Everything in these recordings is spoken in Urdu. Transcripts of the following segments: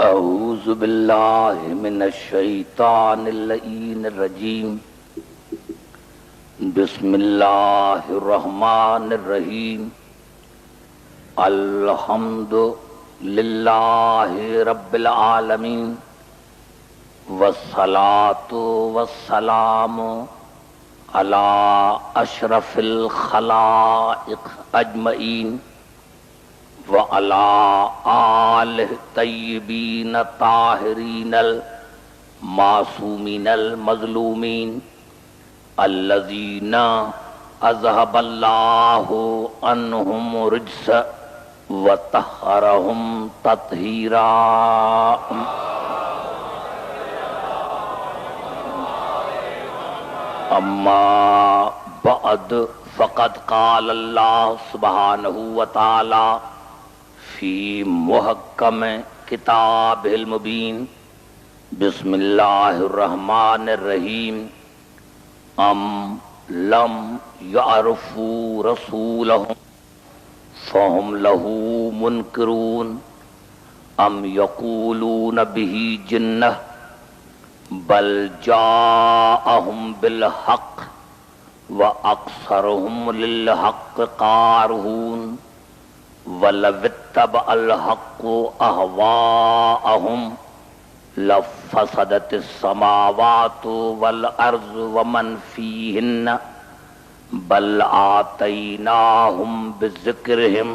اعوذ باللہ من الشیطان اللعین الرجیم بسم اللہ الرحمن الرحیم الحمد للہ رب العالمین والصلاة والسلام علی اشرف الخلائق اجمعین وعلى آلہ طیبین طاہرین المعصومین المظلومین الذین اذهب اللہ عنہم رجس وطہرہم تطہیرا اما بعد فقد قال اللہ سبحانہ وتعالی فی محکم کتاب المبین بسم اللہ الرحمن الرحیم ام لم یعرفوا رسولہم فہم لہو منکرون ام یقولون بہ جنہ بل جاءہم بالحق وَأَكْثَرُهُمْ لِلْحَقِّ قَارِئُونَ وَلَوِ اتَّبَعَ الْحَقُّ أَهْوَاءَهُمْ لَفَسَدَتِ السَّمَاوَاتُ وَالْأَرْضُ وَمَنْ فِيهِنَّ بَلْ آتَيْنَاهُمْ بِذِكْرِهِمْ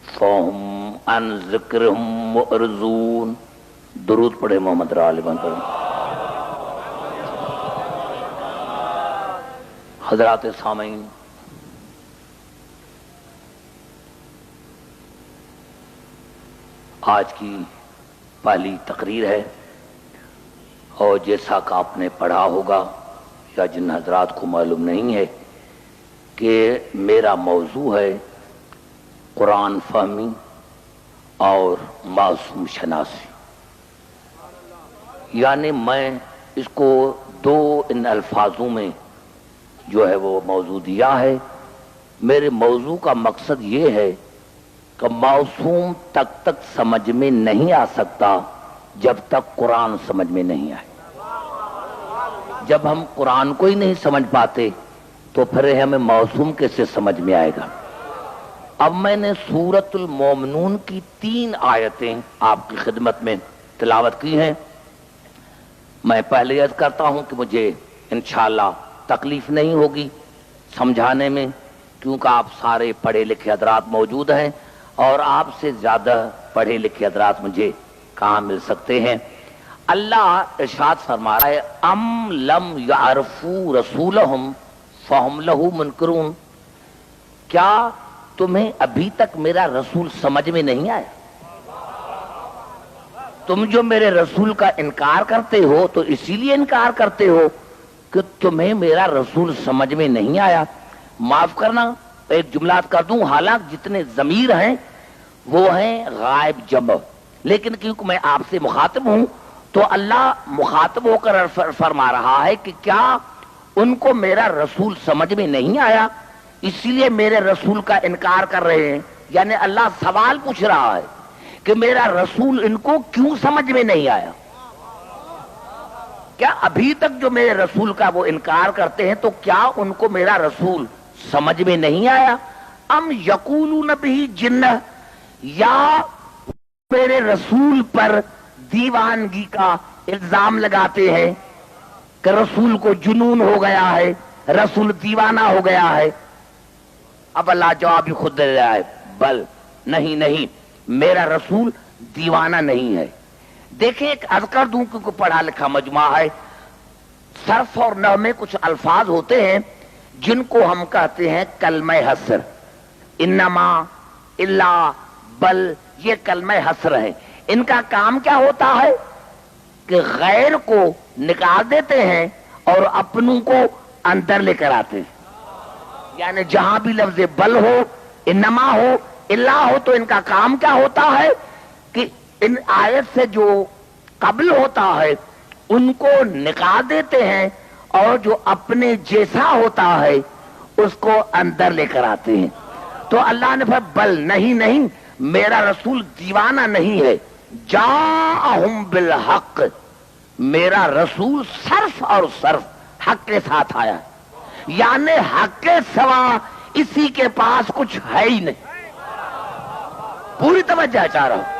فَهُمْ عَنْ ذِكْرِهِمْ مُعْرِضُونَ درود پڑھے محمد علیہ وسلم۔ حضرات سامعین، آج کی پہلی تقریر ہے اور جیسا کہ آپ نے پڑھا ہوگا یا جن حضرات کو معلوم نہیں ہے کہ میرا موضوع ہے قرآن فہمی اور معصوم شناسی، یعنی میں اس کو دو ان الفاظوں میں جو ہے وہ موضوع دیا ہے۔ میرے موضوع کا مقصد یہ ہے کہ معصوم تک سمجھ میں نہیں آ سکتا جب تک قرآن سمجھ میں نہیں آئے۔ جب ہم قرآن کو ہی نہیں سمجھ پاتے تو پھر ہمیں معصوم کیسے سمجھ میں آئے گا۔ اب میں نے سورۃ المومنون کی 3 آیتیں آپ کی خدمت میں تلاوت کی ہیں۔ میں پہلے عرض کرتا ہوں کہ مجھے انشاءاللہ تکلیف نہیں ہوگی سمجھانے میں، کیونکہ آپ سارے پڑھے لکھے حضرات موجود ہیں اور آپ سے زیادہ پڑھے لکھے حضرات مجھے کہاں مل سکتے ہیں۔ اللہ ارشاد فرما رہا ہے ام لم یعرفوا رسولہم فہم لہو منکرون، کیا تمہیں ابھی تک میرا رسول سمجھ میں نہیں آیا؟ تم جو میرے رسول کا انکار کرتے ہو تو اسی لیے انکار کرتے ہو کہ تمہیں میرا رسول سمجھ میں نہیں آیا۔ معاف کرنا ایک جملات کر دوں، حالانکہ جتنے ضمیر ہیں وہ ہیں غائب جمع، لیکن کیونکہ میں آپ سے مخاطب ہوں تو اللہ مخاطب ہو کر فرما رہا ہے کہ کیا ان کو میرا رسول سمجھ میں نہیں آیا اسی لیے میرے رسول کا انکار کر رہے ہیں؟ یعنی اللہ سوال پوچھ رہا ہے کہ میرا رسول ان کو کیوں سمجھ میں نہیں آیا؟ کیا ابھی تک جو میرے رسول کا وہ انکار کرتے ہیں تو کیا ان کو میرا رسول سمجھ میں نہیں آیا؟ ام یقولون بہ جنہ، یا میرے رسول پر دیوانگی کا الزام لگاتے ہیں کہ رسول کو جنون ہو گیا ہے، رسول دیوانہ ہو گیا ہے۔ اب اللہ جواب ہی خود دے رہا ہے، بل نہیں، میرا رسول دیوانہ نہیں ہے۔ دیکھیں ایک عرض کر دوں کیونکہ پڑھا لکھا مجمع ہے، صرف اور نحو میں کچھ الفاظ ہوتے ہیں جن کو ہم کہتے ہیں کلمہ حصر، انما، الا، بل، یہ کلمہ حصر ہے۔ ان کا کام کیا ہوتا ہے کہ غیر کو نکال دیتے ہیں اور اپنوں کو اندر لے کر آتے ہیں۔ یعنی جہاں بھی لفظ بل ہو، انما ہو، الا ہو تو ان کا کام کیا ہوتا ہے کہ ان آیت سے جو قبل ہوتا ہے ان کو نکال دیتے ہیں اور جو اپنے جیسا ہوتا ہے اس کو اندر لے کر آتے ہیں۔ تو اللہ نے فرمایا بل نہیں، میرا رسول دیوانہ نہیں ہے، جاءہم بالحق، میرا رسول صرف اور صرف حق کے ساتھ آیا ہے، یعنی حق کے سوا اسی کے پاس کچھ ہے ہی نہیں۔ پوری توجہ چاہ رہا ہوں۔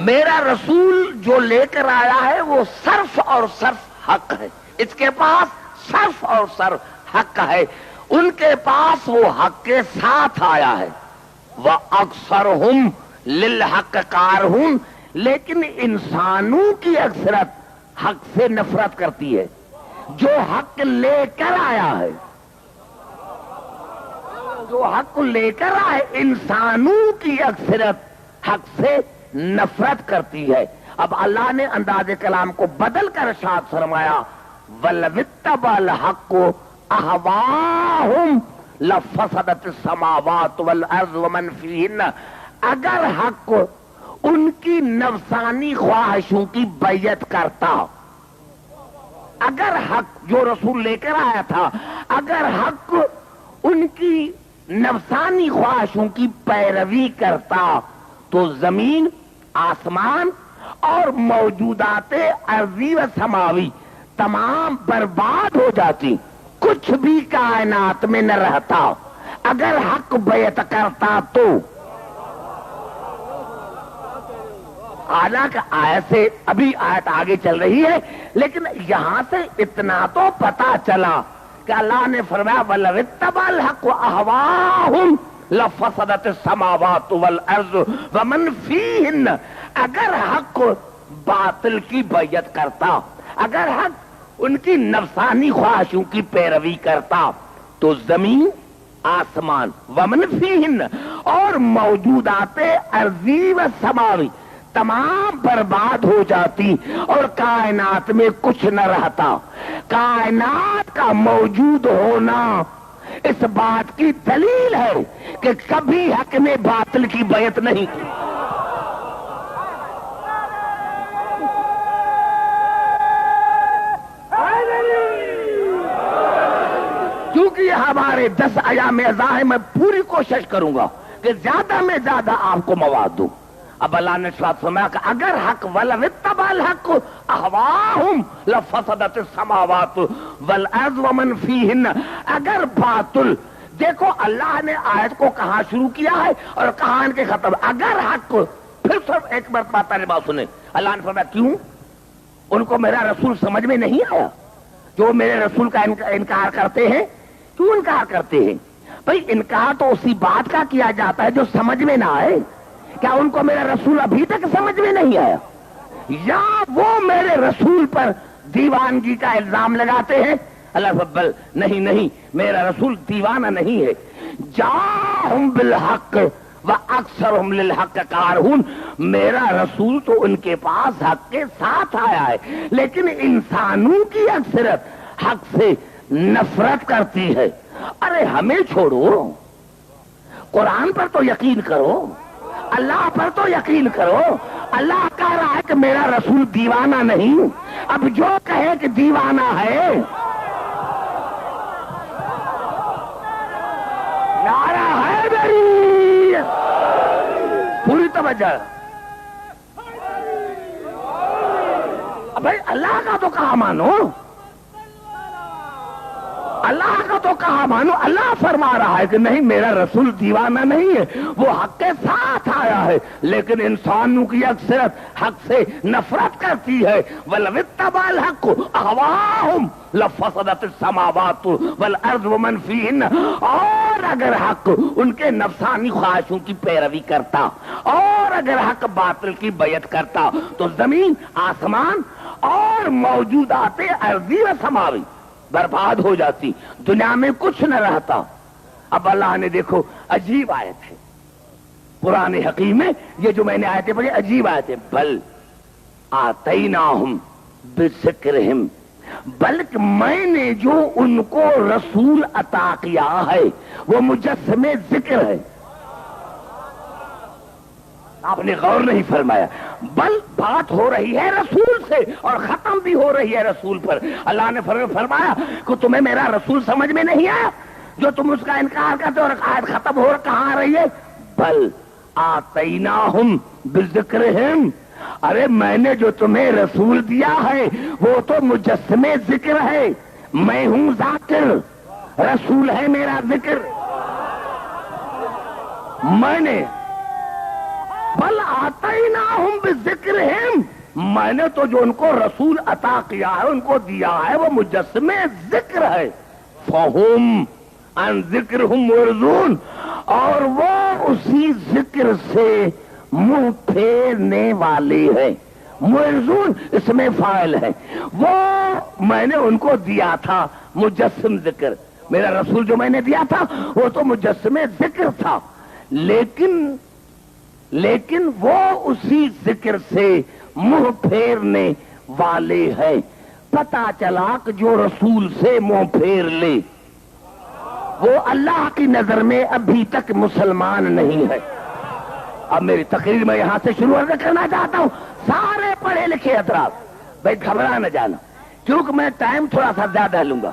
میرا رسول جو لے کر آیا ہے وہ صرف اور صرف حق ہے، اس کے پاس صرف اور صرف حق ہے، ان کے پاس وہ حق کے ساتھ آیا ہے۔ وَأَكْثَرُهُمْ لِلْحَقِّ كَارِهُونَ، لیکن انسانوں کی اکثرت حق سے نفرت کرتی ہے۔ جو حق لے کر آیا ہے، جو حق لے کر آئے، انسانوں کی اکثرت حق سے نفرت کرتی ہے۔ اب اللہ نے انداز کلام کو بدل کر ارشاد فرمایا وَلَوِ اتَّبَعَ الْحَقُّ أَهْوَاءَهُمْ لَفَسَدَتِ السَّمَاوَاتُ وَالْأَرْضُ وَمَنْ فِيهِنَّ، اگر حق ان کی نفسانی خواہشوں کی بیعت کرتا، اگر حق جو رسول لے کر آیا تھا، اگر حق ان کی نفسانی خواہشوں کی پیروی کرتا تو زمین، آسمان اور موجودات ارضی و سماوی تمام برباد ہو جاتی، کچھ بھی کائنات میں نہ رہتا۔ اگر حق بیعت کرتا تو حالانکہ آیت سے ابھی آیت آگے چل رہی ہے، لیکن یہاں سے اتنا تو پتا چلا کہ اللہ نے فرمایا وَلَوِ اتَّبَعَ الْحَقُّ أَهْوَاءَهُمْ لَفَسَدَتِ السَّمَاوَاتُ وَالْأَرْضُ وَمَنْ فِيهِنَّ، اگر حق باطل کی بیعت کرتا، اگر حق ان کی نفسانی خواہشوں کی پیروی کرتا تو زمین، آسمان، وَمَنْ فِيهِنَّ اور موجودات ارضی و سماوی تمام برباد ہو جاتی اور کائنات میں کچھ نہ رہتا۔ کائنات کا موجود ہونا اس بات کی دلیل ہے کہ کبھی حق نے باطل کی بیعت نہیں کی۔ کیونکہ یہ ہمارے 10 ایام اضاء میں پوری کوشش کروں گا کہ زیادہ میں زیادہ آپ کو مواد دوں۔ اب اللہ نے ساتھ فرمایا کہ اگر حق وَلَوِ اتَّبَعَ الْحَقُّ أَهْوَاءَهُمْ لَفَسَدَتِ السَّمَاوَاتُ وَالْأَرْضُ وَمَنْ فِيهِنَّ، اگر باطل، دیکھو اللہ نے آیت کو کہاں شروع کیا ہے اور کہاں ان کے ختم، اگر حق، پھر صرف ایک مرتبہ پہلے بات سنیں، اللہ نے فرمایا کیوں ان کو میرا رسول سمجھ میں نہیں آیا؟ جو میرے رسول کا انکار کرتے ہیں، کیوں انکار کرتے ہیں؟ بھئی انکار تو اسی بات کا کیا جاتا ہے جو سمجھ میں نہ آئے۔ کیا ان کو میرا رسول ابھی تک سمجھ میں نہیں آیا؟ یا وہ میرے رسول پر دیوانگی کا الزام لگاتے ہیں؟ اللہ بل نہیں، میرا رسول دیوانہ نہیں ہے۔ جاءہم بالحق وَأَكْثَرُهُمْ لِلْحَقِّ كَارِهُونَ، میرا رسول تو ان کے پاس حق کے ساتھ آیا ہے، لیکن انسانوں کی اکثرت حق سے نفرت کرتی ہے۔ ارے ہمیں چھوڑو، قرآن پر تو یقین کرو، اللہ پر تو یقین کرو۔ اللہ کہہ رہا ہے کہ میرا رسول دیوانہ نہیں، اب جو کہے کہ دیوانہ ہے، نعرہ ہے میری، پوری توجہ۔ بھائی اللہ کا تو کہا مانو، اللہ کا تو کہا مانو۔ اللہ فرما رہا ہے کہ نہیں، میرا رسول دیوانہ نہیں ہے، وہ حق کے ساتھ آیا ہے، لیکن انسانوں کی اکثرت حق سے نفرت کرتی ہے۔ وَلَوِ اتَّبَعَ الْحَقُّ أَهْوَاءَهُمْ لَفَسَدَتِ السَّمَاوَاتُ وَالْأَرْضُ وَمَنْ فِيهِنَّ، اور اگر حق ان کے نفسانی خواہشوں کی پیروی کرتا، اور اگر حق باطل کی بیعت کرتا تو زمین، آسمان اور موجودات ارضی و سماوی برباد ہو جاتی، دنیا میں کچھ نہ رہتا۔ اب اللہ نے دیکھو عجیب آیت ہے قرآن حکیم میں، یہ جو میں نے آیتیں پڑھی عجیب آیت ہے، بل آتیناہم بذکرہم، بلکہ میں نے جو ان کو رسول عطا کیا ہے وہ مجسم ذکر ہے۔ آپ نے غور نہیں فرمایا، بل بات ہو رہی ہے رسول سے اور ختم بھی ہو رہی ہے رسول پر۔ اللہ نے فرمایا کہ تمہیں میرا رسول سمجھ میں نہیں آیا، جو تم اس کا انکار کرتے ہو؟ اور آیت ختم ہو کہاں آ رہی ہے؟ بل آتیناہم بذکرہم، ارے میں نے جو تمہیں رسول دیا ہے وہ تو مجسمے ذکر ہے، میں ہوں ذاکر، رسول ہے میرا ذکر، میں نے بل آتیناہم بذکرہم، میں نے تو جو ان کو رسول عطا کیا ہے، ان کو دیا ہے، وہ مجسمے ذکر ہے، فہم عن ذکرہم معرضون، اور وہ اسی ذکر سے منہ پھیرنے والے ہیں۔ معرضون اس میں فاعل ہے، وہ میں نے ان کو دیا تھا مجسم ذکر، میرا رسول جو میں نے دیا تھا وہ تو مجسم ذکر تھا، لیکن وہ اسی ذکر سے منہ پھیرنے والے ہیں۔ پتا چلا کہ جو رسول سے منہ پھیر لے وہ اللہ کی نظر میں ابھی تک مسلمان نہیں ہے۔ اب میری تقریر میں یہاں سے شروع کرنا چاہتا ہوں، سارے پڑھے لکھے حضرات بھائی گھبرا نہ جانا، کیونکہ میں ٹائم تھوڑا سا زیادہ لوں گا۔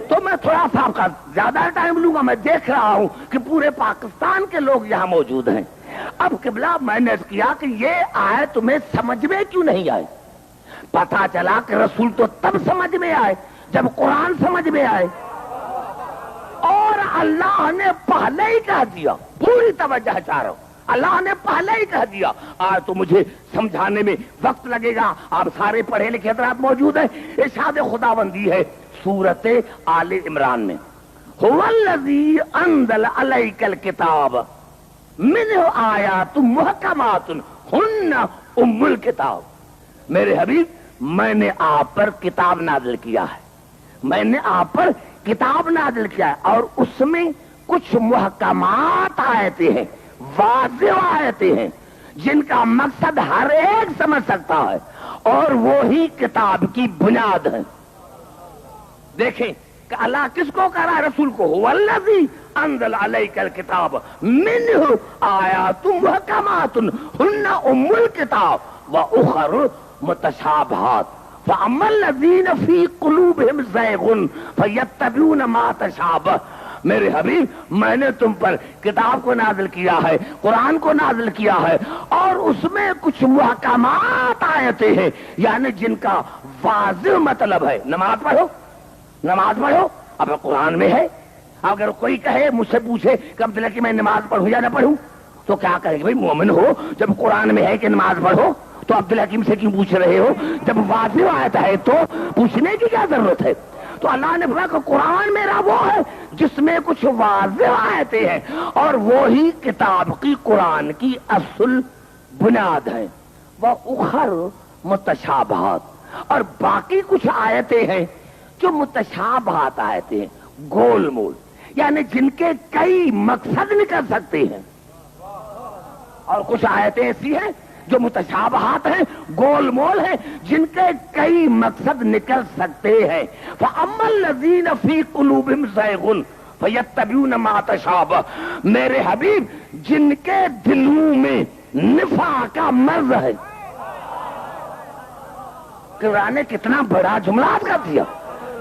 تو میں تھوڑا سا آپ کا زیادہ ٹائم لوں گا، میں دیکھ رہا ہوں کہ پورے پاکستان کے لوگ یہاں موجود ہیں۔ اب قبلہ میں نے کیا کہ یہ آئے تمہیں سمجھ میں کیوں نہیں آئے؟ پتا چلا کہ رسول تو تب سمجھ میں آئے جب قرآن سمجھ میں آئے، اور اللہ نے پہلے ہی کہہ دیا، پوری توجہ چاہ رہا ہوں، اللہ نے پہلے ہی کہہ دیا۔ آج تو مجھے سمجھانے میں وقت لگے گا، آپ سارے پڑھے لکھے حضرات موجود ہیں۔ ارشاد خداوندی ہے سورت آل عمران میں، هو الذی انزل علیک الکتاب منہ آیات محکمات ہن ام الکتاب، میرے حبیب میں نے آپ پر کتاب نازل کیا ہے، میں نے آپ پر کتاب نازل کیا ہے، اور اس میں کچھ محکمات آیتیں ہیں، واضح آیتیں ہیں، جن کا مقصد ہر ایک سمجھ سکتا ہے، اور وہی کتاب کی بنیاد ہے۔ دیکھیں کہ اللہ کس کو کہہ رہا ہے؟ رسول کو، هو الذی انزل علیک الکتاب منہ آیات محکمات ہن ام الکتاب واخر متشابہات فاما الذین فی قلوبہم زیغ فیتبعون ما تشابہ۔ میرے حبیب میں نے تم پر کتاب کو نازل کیا ہے، قرآن کو نازل کیا ہے، اور اس میں کچھ محکمات آیتیں ہیں، یعنی جن کا واضح مطلب ہے نماز پڑھو، نماز پڑھو۔ اب قرآن میں ہے، اگر کوئی کہے مجھ سے پوچھے کہ عبداللہ کہ میں نماز پڑھوں یا نہ پڑھوں، تو کیا کہے گا؟ بھائی مومن ہو، جب قرآن میں ہے کہ نماز پڑھو تو عبداللہ حکیم سے کیوں پوچھ رہے ہو؟ جب واضح آتا ہے تو پوچھنے کی کیا ضرورت ہے؟ تو اللہ نے فرمایا کہ قرآن میرا وہ ہے جس میں کچھ واضح آیتیں ہیں، اور وہی کتاب کی قرآن کی اصل بنیاد ہے۔ وَأُخَرُ متشابہات، اور باقی کچھ آیتیں ہیں جو متشابہات آیتیں ہیں، گول مول، یعنی جن کے کئی مقصد نکل سکتے ہیں، اور کچھ آیتیں ایسی ہیں جو متشابہات ہیں، گول مول ہیں، جن کے کئی مقصد نکل سکتے ہیں۔ فَأَمَّا الَّذِينَ فِي قُلُوبِهِمْ زَيْغٌ فَيَتَّبِعُونَ مَا تَشَابَهَ، میرے حبیب جن کے دلوں میں نفاق کا مرض ہے۔ قرآن نے کتنا بڑا جملہ کر دیا،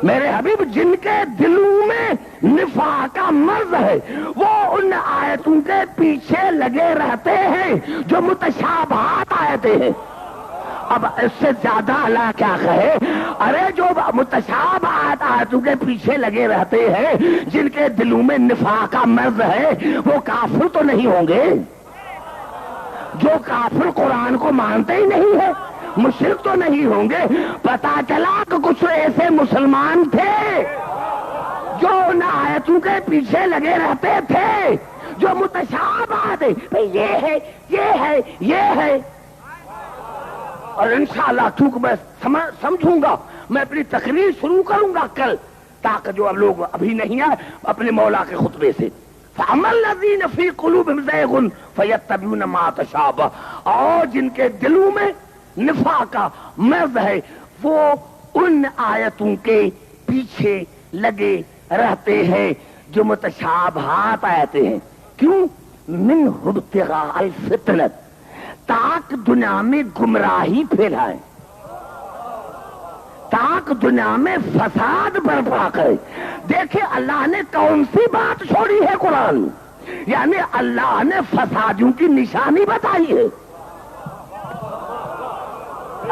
میرے حبیب جن کے دلوں میں نفاق کا مرض ہے، وہ ان آیتوں کے پیچھے لگے رہتے ہیں جو متشابہات آیتیں ہیں۔ اب اس سے زیادہ اللہ کیا کہے؟ ارے جو متشابہات آیتوں کے پیچھے لگے رہتے ہیں، جن کے دلوں میں نفاق کا مرض ہے، وہ کافر تو نہیں ہوں گے؟ جو کافر قرآن کو مانتے ہی نہیں ہے، مشرک تو نہیں ہوں گے؟ پتا چلا کہ کچھ ایسے مسلمان تھے جو ان آیتوں کے پیچھے لگے رہتے تھے جو متشابہات ہیں، یہ ہے، یہ ہے، یہ ہے۔ اور انشاءاللہ چونکہ میں سمجھوں گا، میں اپنی تقریر شروع کروں گا کل، تاکہ جو اب لوگ ابھی نہیں آئے اپنے مولا کے خطبے سے، فَأَمَّا الَّذِينَ فِي قُلُوبِهِمْ زَيْغٌ فَيَتَّبِعُونَ مَا تَشَابَهَ، اور جن کے دلوں میں نفاق کا مرض ہے، وہ ان آیتوں کے پیچھے لگے رہتے ہیں جو متشابہات آیتیں ہیں۔ کیوں؟ من ابتغاء الفتنۃ، تاکہ دنیا میں گمراہی پھیلائیں۔ تاکہ دنیا میں فساد برپا کرے. دیکھیں اللہ نے کون سی بات چھوڑی ہے قرآن، یعنی اللہ نے فسادیوں کی نشانی بتائی ہے.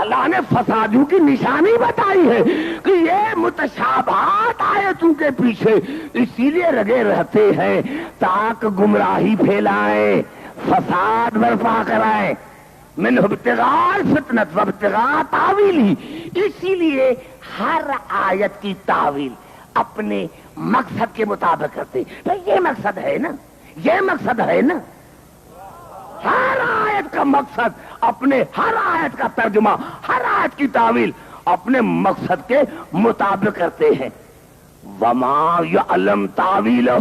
اللہ نے فسادیوں کی نشانی بتائی ہے کہ یہ متشابہات آیتوں کے پیچھے اسی لیے لگے رہتے ہیں تاکہ گمراہی پھیلائیں، فساد برپا کرائیں. من ابتغاء الفتنة وابتغاء تاویلی. اسی لیے ہر آیت کی تعویل اپنے مقصد کے مطابق کرتے. تو یہ مقصد ہے نا، یہ مقصد ہے نا. ہر آیت کا مقصد اپنے، ہر آیت کا ترجمہ، ہر آیت کی تعویل اپنے مقصد کے مطابق کرتے ہیں. وما یعلم تاویلہ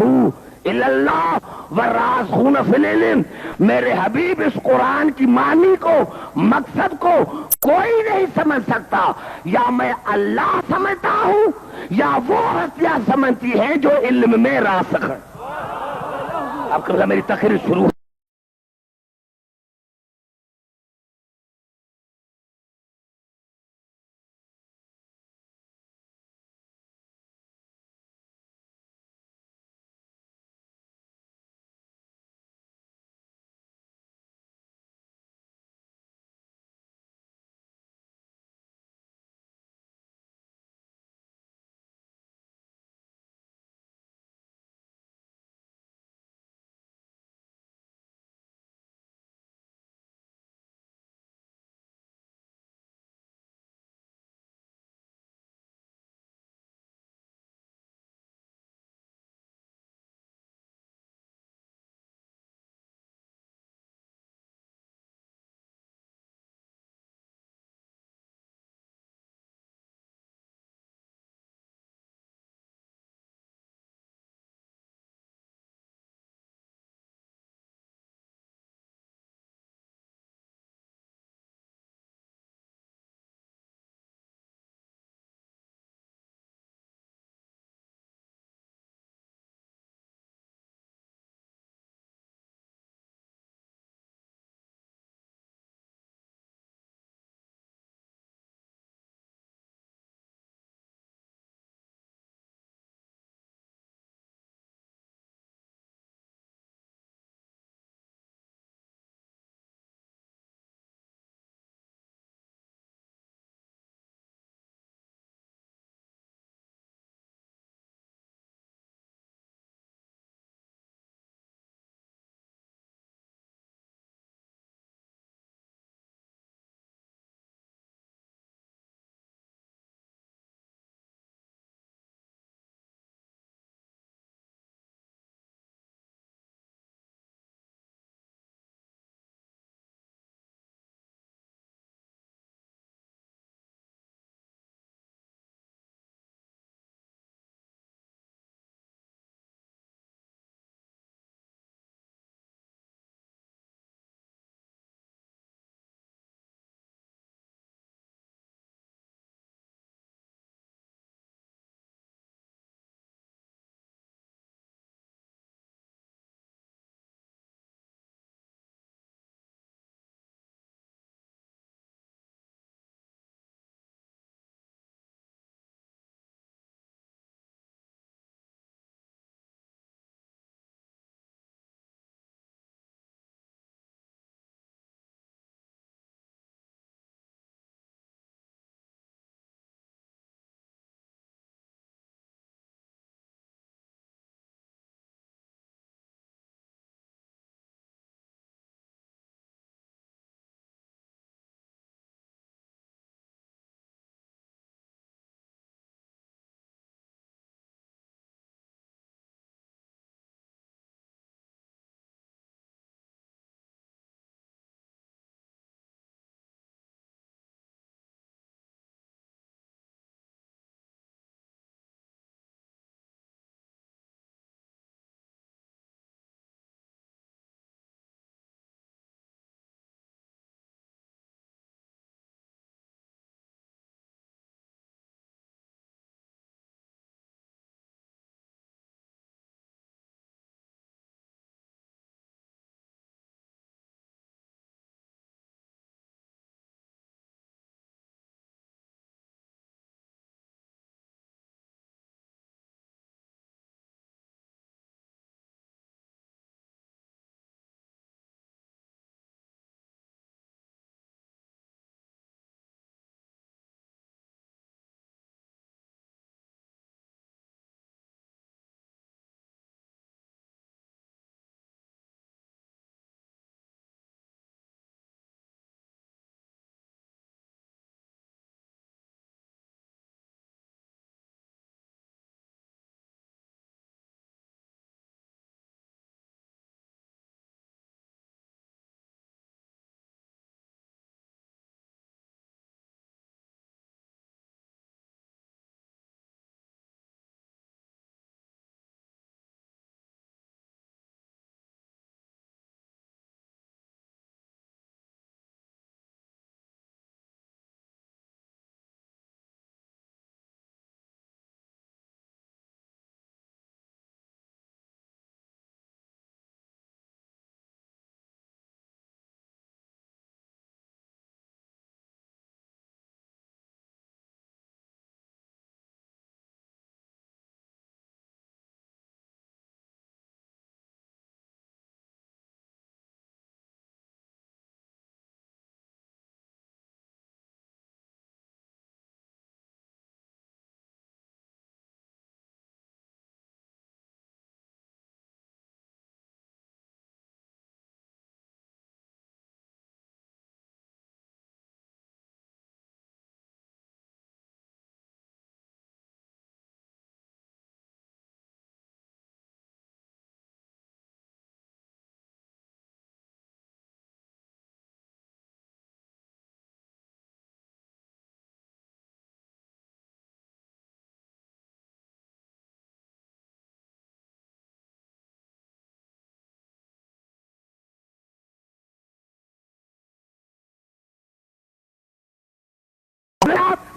الا اللہ والراسخون فی العلم. میرے حبیب اس قرآن کی معنی کو، مقصد کو کوئی نہیں سمجھ سکتا. یا میں اللہ سمجھتا ہوں یا وہ ہستیاں سمجھتی ہیں جو علم میں راسخ ہے. اب میری تقریر شروع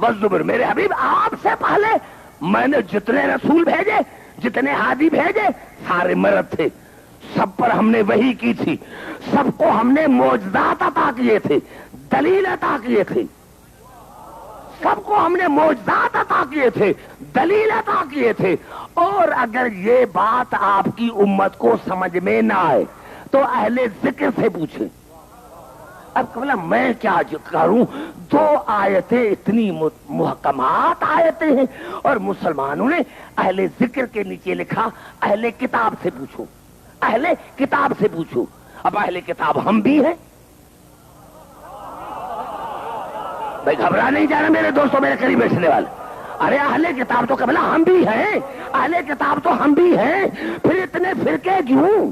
والزبر، میرے حبیب آپ سے پہلے میں نے جتنے رسول بھیجے، جتنے ہادی بھیجے، سارے مرد تھے، سب پر ہم نے وحی کی تھی، سب کو ہم نے معجزات عطا کیے تھے، دلیل عطا کیے تھے، سب کو ہم نے معجزات عطا کیے تھے، دلیل عطا کیے تھے۔ اور اگر یہ بات آپ کی امت کو سمجھ میں نہ آئے تو اہل ذکر سے پوچھیں۔ اب قبلہ میں کیا کروں، دو آیتیں اتنی محکمات آیتیں ہیں، اور مسلمانوں نے اہل ذکر کے نیچے لکھا اہل کتاب سے پوچھو، اہل کتاب سے پوچھو۔ اب اہل کتاب ہم بھی ہیں بھائی، گھبرا نہیں جانا میرے دوستوں، میرے قریب بیٹھنے والے، ارے اہل کتاب تو قبلہ ہم بھی ہیں، اہل کتاب تو ہم بھی ہیں، پھر اتنے فرقے کیوں؟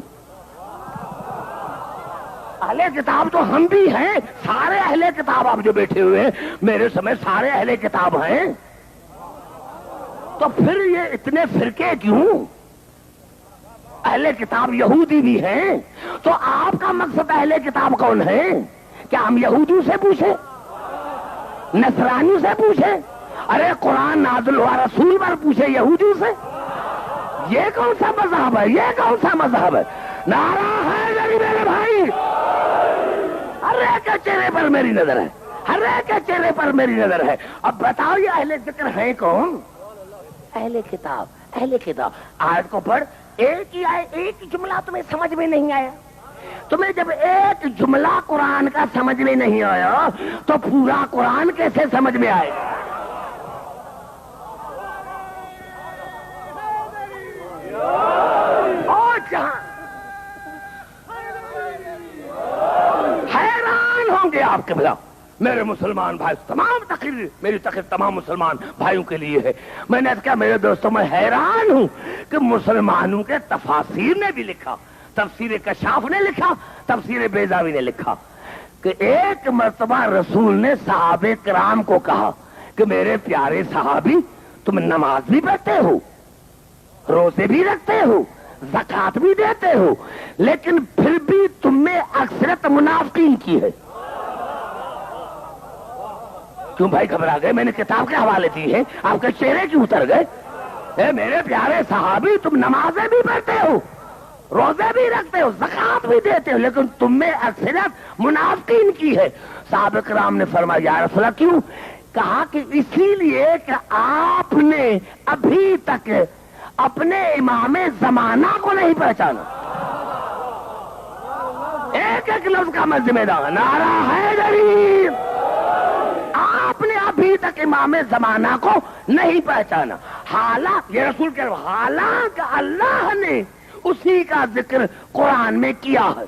اہل کتاب تو ہم بھی ہیں، سارے اہل کتاب آپ جو بیٹھے ہوئے ہیں میرے سمجھ سارے اہل کتاب ہیں، تو پھر یہ اتنے فرقے کیوں؟ اہل کتاب یہودی بھی ہیں، تو آپ کا مقصد اہل کتاب کون ہے؟ کیا ہم یہودیوں سے پوچھیں، نصرانیوں سے پوچھیں؟ ارے قرآن نازل ہوا رسول پر پوچھے یہودیوں سے؟ یہ کون سا مذہب ہے، یہ کون سا مذہب ہے؟ نعرہ حیدری میرے بھائی، ہر ایک کے چہرے پر میری نظر ہے، ہر ایک کے چہرے پر میری نظر ہے۔ اب بتاؤ یہ اہل ذکر ہیں کون؟ اہل کتاب، اہل کتاب۔ آیت کو پڑھ، ایک ہی آئے، ایک جملہ تمہیں سمجھ میں نہیں آیا، تمہیں جب ایک جملہ قرآن کا سمجھ میں نہیں آیا تو پورا قرآن کیسے سمجھ میں آئے؟ اور جہاں حیران ہوں گے آپ کے بلا میرے مسلمان بھائی، تمام تقریر، میری تقریر تمام مسلمان بھائیوں کے لیے ہے۔ میں نے کہا میرے دوستوں میں حیران ہوں کہ مسلمانوں کے تفاسیر نے بھی لکھا، تفسیر کشاف نے لکھا، تفسیر بیضاوی نے لکھا کہ ایک مرتبہ رسول نے صحابہ کرام کو کہا کہ میرے پیارے صحابی، تم نماز بھی پڑھتے ہو، روزے بھی رکھتے ہو، زکات بھی دیتے ہو، لیکن پھر بھی تم میں اکثرت منافقین کی ہے۔ کیوں بھائی گھبرا گئے؟ میں نے کتاب کے حوالے دی ہے، آپ کے چہرے کیوں اتر گئے؟ اے میرے پیارے صحابی، تم نمازیں بھی پڑھتے ہو، روزے بھی رکھتے ہو، زکات بھی دیتے ہو، لیکن تم میں اکثریت منافقین کی ہے۔ صحابہ کرام نے فرمایا یا رسول اللہ کیوں؟ کہا کہ اسی لیے کہ آپ نے ابھی تک اپنے امام زمانہ کو نہیں پہچانا۔ ایک ایک لفظ کا میں ذمہ دار، نعرہ حیدری، آپ نے ابھی تک امام زمانہ کو نہیں پہچانا، حالانکہ یہ رسول کہہ رہا، حالانکہ اللہ نے اسی کا ذکر قرآن میں کیا ہے،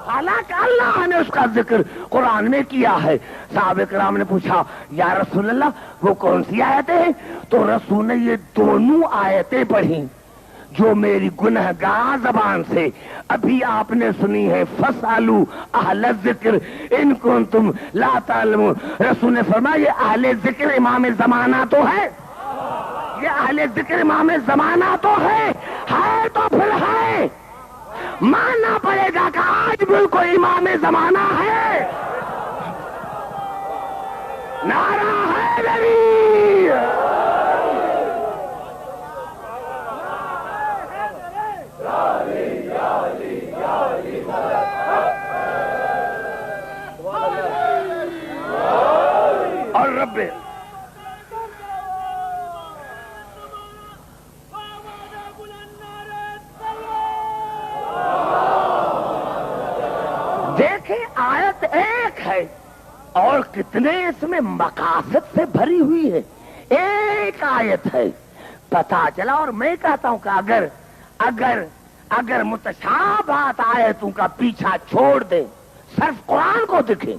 حالانکہ اللہ نے اس کا ذکر قرآن میں کیا ہے۔ صحابہ کرام نے پوچھا یا رسول اللہ وہ کون سی آیتیں ہیں؟ تو رسول نے یہ دونوں آیتیں پڑھی جو میری گنہگار زبان سے ابھی آپ نے سنی ہے، فَاسْأَلُوا أَهْلَ الذِّكْرِ إِن كُنتُمْ لَا تَعْلَمُونَ۔ رسول نے فرمایا یہ اہل ذکر امام زمانہ تو ہے، یہ اہل ذکر امام زمانہ تو ہے تو پھر ہے، ماننا پڑے گا کہ آج بالکل امام زمانہ ہے۔ نعرہ حیدری، اور رب دیکھیں آیت ایک ہے اور کتنے اس میں مقاصد سے بھری ہوئی ہے، ایک آیت ہے، پتا چلا۔ اور میں کہتا ہوں کہ اگر متشابہات آیتوں کا پیچھا چھوڑ دیں، صرف قرآن کو دیکھیں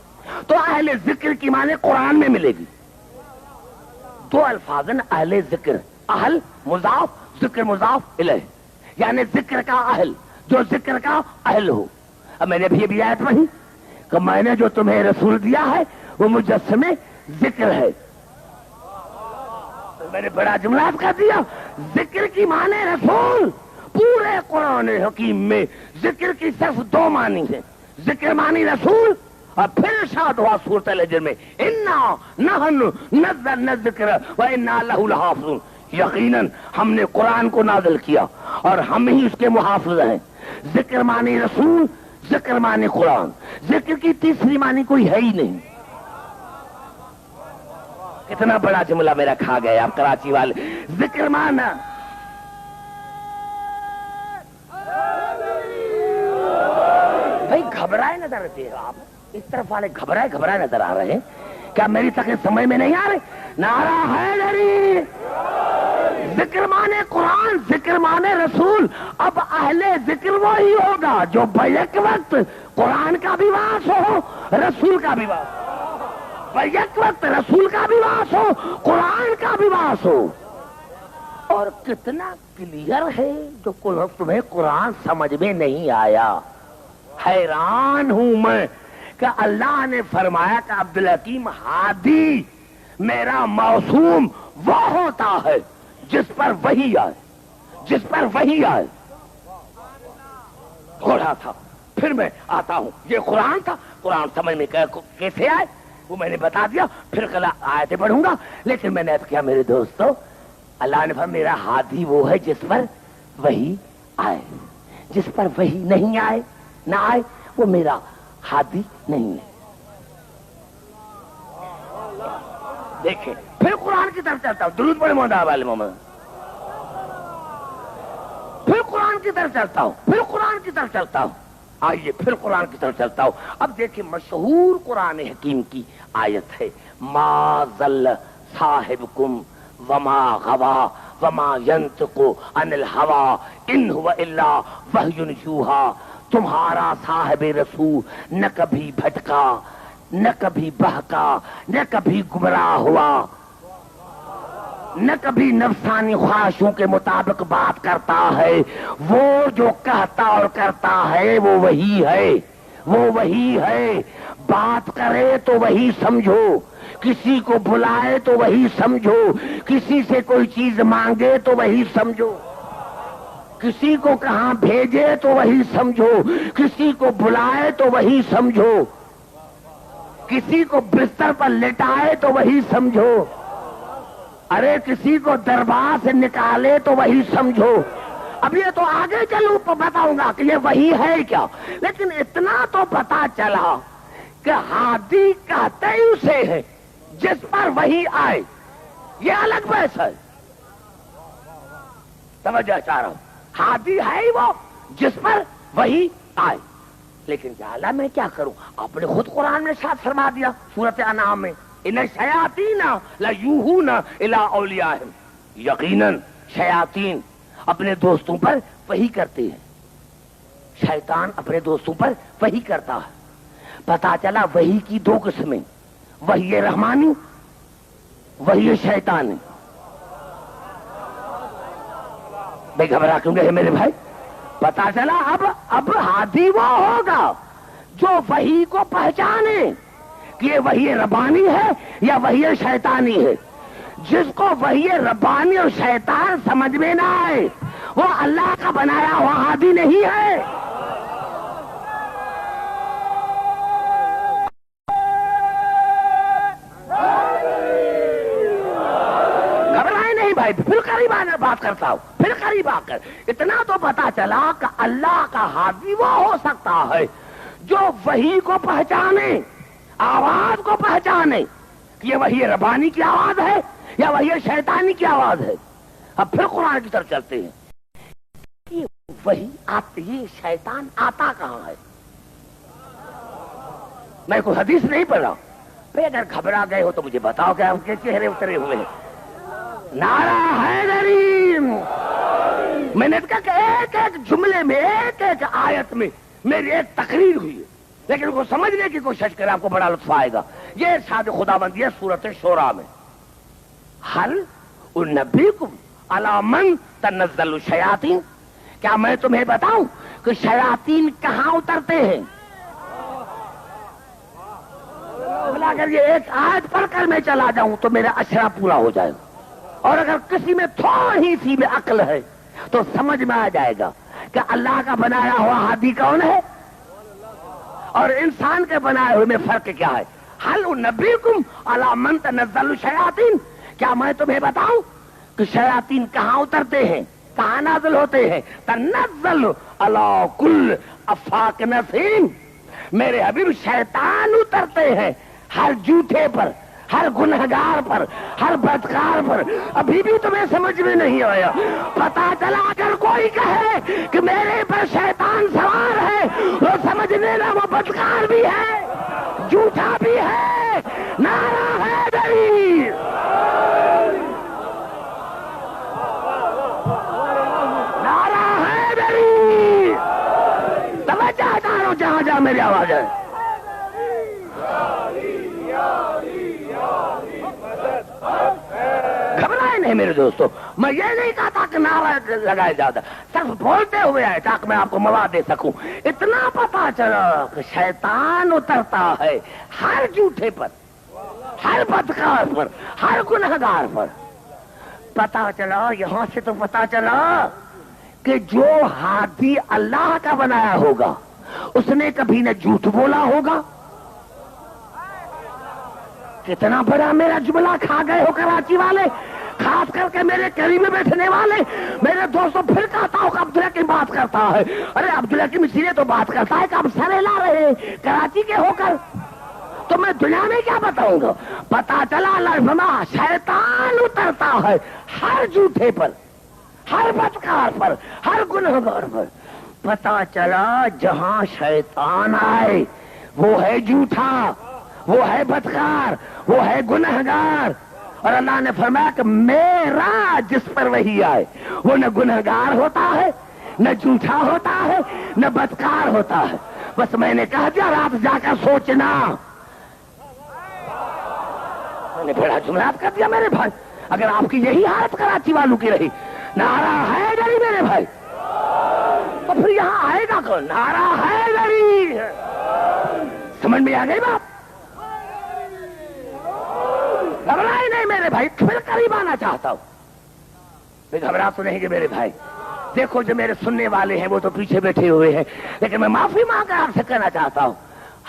تو اہل ذکر کی معنی قرآن میں ملے گی۔ دو الفاظ ہیں اہل ذکر، اہل مضاف، ذکر مضاف الیہ، یعنی ذکر کا اہل، جو ذکر کا اہل ہو۔ اب میں نے بھی آیت پڑھی کہ میں نے جو تمہیں رسول دیا ہے وہ مجسم ذکر ہے۔ میں نے بڑا جملہ کر دیا، ذکر کی معنی رسول۔ پورے قرآن حکیم میں ذکر کی صرف دو معنی ہے، ذکر معنی رسول اور پھر ارشاد ہوا سورۃ الحجر میں انا نحن نزلنا الذکر وانا لہ لحافظون، یقیناً ہم نے قرآن کو نازل کیا اور ہم ہی اس کے محافظ ہیں۔ ذکر معنی رسول، ذکر معنی قرآن، ذکر کی تیسری معنی کوئی ہے ہی نہیں۔ کتنا بڑا جملہ میرا کھا گئے آپ کراچی والے۔ ذکر معنی بھائی گھبرائے نظر آتے ہیں آپ، اس طرف والے گھبرائے نظر آ رہے ہیں، کیا میری تقریر سمجھ میں نہیں آ رہی؟ نعرہ حیدری، ذکر مانے قرآن، ذکر مانے رسول۔ اب اہل ذکر وہی ہوگا جو بیک وقت قرآن کا بھی واس ہو، رسول کا بھی واس ہو، بیک وقت رسول کا بھی واس ہو، قرآن کا بھی واس ہو۔ اور کتنا کلیئر ہے جو تمہیں قرآن سمجھ میں نہیں آیا۔ حیران ہوں میں کہ اللہ نے فرمایا کہ عبدالحکیم ہادی میرا موسوم وہ ہوتا ہے جس پر وحی آئے، جس پر وحی آئے۔ ہو رہا تھا پھر میں آتا ہوں، یہ قرآن تھا، قرآن سمجھ میں کیسے آئے وہ میں نے بتا دیا، پھر کل آیتیں پڑھوں گا۔ لیکن میں نے کیا میرے دوستو، اللہ نے فرمایا میرا ہادی وہ ہے جس پر وحی آئے، جس پر وحی نہیں آئے نہ آئے وہ میرا ہادی نہیں ہے۔ دیکھیں پھر قرآن کی طرف چلتا ہوں، درود پڑھے محمد، پھر قرآن کی طرف چلتا ہوں، پھر قرآن کی طرف چلتا ہوں۔ آئیے پھر قرآن کی طرف چلتا ہوں۔ اب دیکھیں مشہور قرآن حکیم کی آیت ہے ما ضل صاحبکم وما غوا وما ینطق عن الہوی ان هو الا وحی یوحی۔ تمہارا صاحب رسول نہ کبھی بھٹکا، نہ کبھی بہکا، نہ کبھی گمراہ ہوا، نہ کبھی نفسانی خواہشوں کے مطابق بات کرتا ہے۔ وہ جو کہتا اور کرتا ہے وہ وہی ہے، وہ وہی ہے۔ بات کرے تو وہی سمجھو، کسی کو بلائے تو وہی سمجھو، کسی سے کوئی چیز مانگے تو وہی سمجھو، کسی کو کہاں بھیجے تو وہی سمجھو، کسی کو بلائے تو وہی سمجھو، کسی کو بستر پر لٹائے تو وہی سمجھو، ارے کسی کو دربار سے نکالے تو وہی سمجھو۔ اب یہ تو آگے چلوں تو بتاؤں گا کہ یہ وہی ہے کیا، لیکن اتنا تو پتا چلا کہ ہادی کہتے ہی اسے ہے جس پر وہی آئے، یہ الگ بحث ہے۔ سمجھا چاہ رہا ہوں، ہادی ہے ہی وہ جس پر وہی آئے۔ لیکن یا اللہ میں کیا کروں، آپ نے خود قرآن میں ارشاد فرما دیا سورۃ انعام میں ان الشیاطین لیوحون الی اولیاءہم، یقیناً شیاطین اپنے دوستوں پر وحی کرتے ہیں، شیطان اپنے دوستوں پر وحی کرتا ہے۔ پتا چلا وحی کی دو قسمیں، وحی رحمانی، وحی شیطانی۔ بے گھبرا کیوں گئے میرے بھائی؟ پتا چلا اب ہادی وہ ہوگا جو وحی کو پہچانے کہ یہ وحی ربانی ہے یا وحی شیطانی ہے۔ جس کو وحی ربانی اور شیطان سمجھ میں نہ آئے وہ اللہ کا بنایا ہوا ہادی نہیں ہے۔ گھبرائے نہیں بھائی، پھر قریب آنے بات کرتا ہوں، پھر قریب آ کر اتنا تو پتا چلا کہ اللہ کا ہادی وہ ہو سکتا ہے جو وحی کو پہچانے، آواز کو پہچانے کہ یہ وحی ربانی کی آواز ہے یا وحی شیطانی کی آواز ہے۔ اب پھر قرآن کی طرف چلتے ہیں، یہ وحی آتی، یہ شیطان آتا کہاں ہے؟ میں کوئی حدیث نہیں پڑھ رہا، بھائی اگر گھبرا گئے ہو تو مجھے بتاؤ کہ آپ کے چہرے اترے ہوئے ہیں۔ نعرہ حیدری، میں نے کہا کہ ایک ایک جملے میں، ایک ایک آیت میں میری ایک تقریر ہوئی ہے، لیکن کو سمجھنے کی کوشش کریں آپ کو بڑا لطف آئے گا۔ یہ ارشاد خداوندی ہے سورۃ شورى میں، هل انبئکم علی من تنزل الشیاطین، کیا میں تمہیں بتاؤں کہ شیاطین کہاں اترتے ہیں؟ بولا اگر یہ ایک آیت پڑھ کر میں چلا جاؤں تو میرا اشرا پورا ہو جائے گا، اور اگر کسی میں تھوڑی سی میں عقل ہے تو سمجھ میں آ جائے گا کہ اللہ کا بنایا ہوا ہادی کون ہے اور انسان کے بنائے ہوئے میں فرق کیا ہے؟ حل نبیکم علی من تنزل الشیاطین، کیا میں تمہیں بتاؤں کہ شیاطین کہاں اترتے ہیں، کہاں نازل ہوتے ہیں؟ تنزل علی کل افاک نسیم، میرے حبیب شیطان اترتے ہیں ہر جھوٹے پر، ہر گنہگار پر، ہر بدکار پر۔ ابھی بھی تمہیں سمجھ میں نہیں آیا؟ پتا چلا اگر کوئی کہے کہ میرے پر شیطان سوار ہے، وہ سمجھ لینا وہ بدکار بھی ہے، جھوٹا بھی ہے۔ نعرہ حیدری، نعرہ حیدری، توجہ دارو جہاں جہاں میری آواز ہے۔ گھبرائے نہیں میرے دوستو، میں یہ نہیں کہتا کہ نعرہ لگائے جاتا، صرف بولتے ہوئے آئے تاکہ میں آپ کو مواد دے سکوں۔ اتنا پتا چلا کہ شیطان اترتا ہے ہر جھوٹے پر، ہر بدکار پر، ہر گنہگار پر۔ پتا چلا یہاں سے تو پتا چلا کہ جو ہادی اللہ کا بنایا ہوگا اس نے کبھی نہ جھوٹ بولا ہوگا۔ کتنا بڑا میرا جملہ کھا گئے ہو کراچی والے، خاص کر کے میرے قریب میں بیٹھنے والے۔ میرے دوستوں پھر کہتا ہوں کہ عبداللہ کی بات کرتا ہے، ارے عبداللہ کی مسیرے تو بات کرتا ہے کہ آپ سر ہلا رہے ہیں کراچی کے ہو کر، تو میں دنیا میں کیا بتاؤں گا؟ پتا چلا اللہ شیطان اترتا ہے ہر جھوٹے پر، ہر بدکار پر، ہر گنہگار پر۔ پتا چلا جہاں شیطان آئے وہ ہے جھوٹا، وہ ہے بدکار، وہ ہے گنہگار۔ اور اللہ نے فرمایا کہ میرا جس پر وہی آئے وہ نہ گنہگار ہوتا ہے، نہ جھوٹا ہوتا ہے، نہ بدکار ہوتا ہے۔ بس میں نے کہہ دیا، رات جا کر سوچنا۔ میں نے بڑا جملات کر دیا میرے بھائی۔ اگر آپ کی یہی حالت کراچی والوں کی رہی، نعرہ حیدری میرے بھائی، تو پھر یہاں آئے گا کون؟ نعرہ حیدری۔ سمجھ میں آ گئی بات؟ گھبرائے نہیں میرے بھائی، پھر قریب آنا چاہتا ہوں۔ گھبرا تو نہیں کہ میرے بھائی دیکھو، جو میرے سننے والے ہیں وہ تو پیچھے بیٹھے ہوئے ہیں، لیکن میں معافی مانگ کر آپ سے کہنا چاہتا ہوں،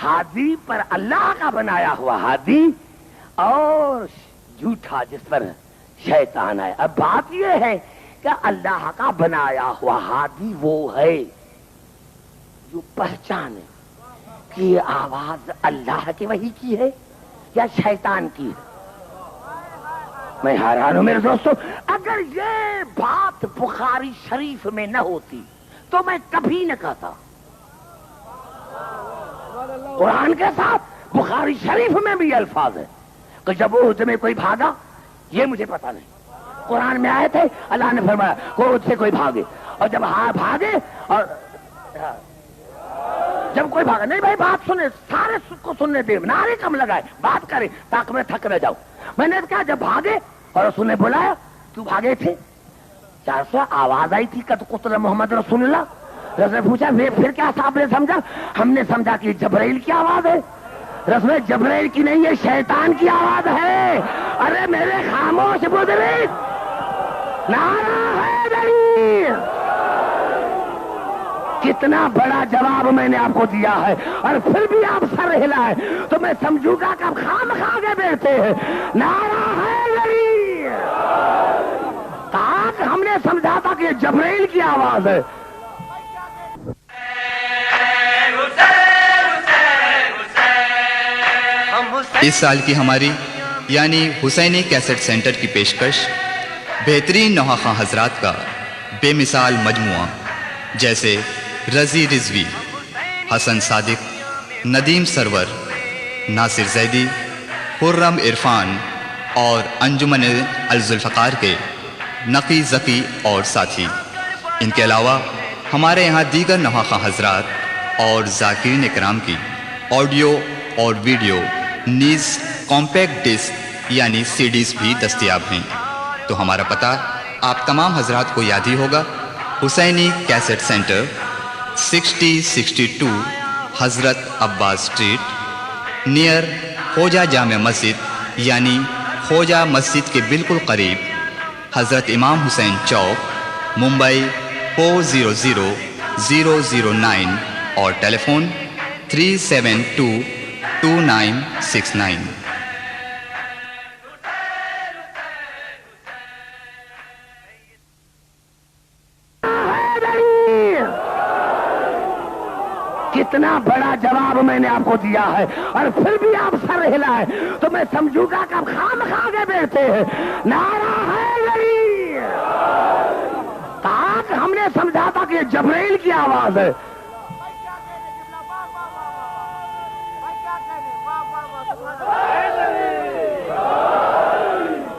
ہادی پر اللہ کا بنایا ہوا ہادی اور جھوٹا جس پر شیطان ہے۔ اب بات یہ ہے کہ اللہ کا بنایا ہوا ہادی وہ ہے جو پہچانے کہ یہ آواز اللہ کی وحی کی ہے یا شیطان کی ہے۔ میں حیران ہوں میرے دوستو، اگر یہ بات بخاری شریف میں نہ ہوتی تو میں کبھی نہ کہتا۔ قرآن کے ساتھ بخاری شریف میں بھی یہ الفاظ ہے کہ جب عہد میں کوئی بھاگا، یہ مجھے پتا نہیں، قرآن میں آئے تھے، اللہ نے فرمایا عہد سے کوئی بھاگے، اور جب ہاں بھاگے، اور جب کوئی بھاگا نہیں، بھائی بات سنے، سارے کو سننے دے، نعرے کم لگائے، بات کرے تاکہ میں تھک نہ جاؤں۔ میں نے کہا جب بھاگے اور رسول نے بلایا، کیوں بھاگے تھے؟ 400 آواز آئی تھی قد قتل محمد رسول اللہ۔ رسول نے پوچھا پھر کیا صاحب نے سمجھا؟ ہم نے سمجھا کہ جبرائیل کی آواز ہے۔ رسول جبرائیل کی نہیں، یہ شیطان کی آواز ہے۔ ارے میرے خاموش بزرگ، نعرہ حیدری! کتنا بڑا جواب میں نے آپ کو دیا ہے، اور پھر بھی آپ سر ہلائے تو میں سمجھوں گا کہ آپ خام کھا کے بیٹھتے ہیں۔ نعرہ حیدری! کہا کہ ہم نے سمجھا تھا کہ یہ جبرائیل کی آواز ہے۔ اس سال کی ہماری یعنی حسینی کیسٹ سینٹر کی پیشکش بہترین نوحہ حضرات کا بے مثال مجموعہ، جیسے رضی رضوی، حسن صادق، ندیم سرور، ناصر زیدی، خرم عرفان اور انجمن الذوالفقار کے نقی ذکی اور ساتھی۔ ان کے علاوہ ہمارے یہاں دیگر نوحہ حضرات اور ذاکرین اکرام کی آڈیو اور ویڈیو نیز کمپیکٹ ڈسک یعنی سی ڈیز بھی دستیاب ہیں۔ تو ہمارا پتہ آپ تمام حضرات کو یاد ہی ہوگا، حسینی کیسٹ سینٹر، 6062 حضرت عباس اسٹریٹ، نیئر خوجہ جامع مسجد یعنی خوجہ مسجد کے بالکل قریب، حضرت امام حسین چوک، ممبئی 400009، اور ٹیلی فون 3722969. کتنا بڑا جواب میں نے آپ کو دیا ہے اور پھر بھی آپ سر ہلائے تو میں سمجھوں گا کہ آپ خام کھا کے بیٹھتے ہیں. نعرہ حیدری. کہا کہ ہم نے سمجھا تھا کہ یہ جبرائیل کی آواز ہے.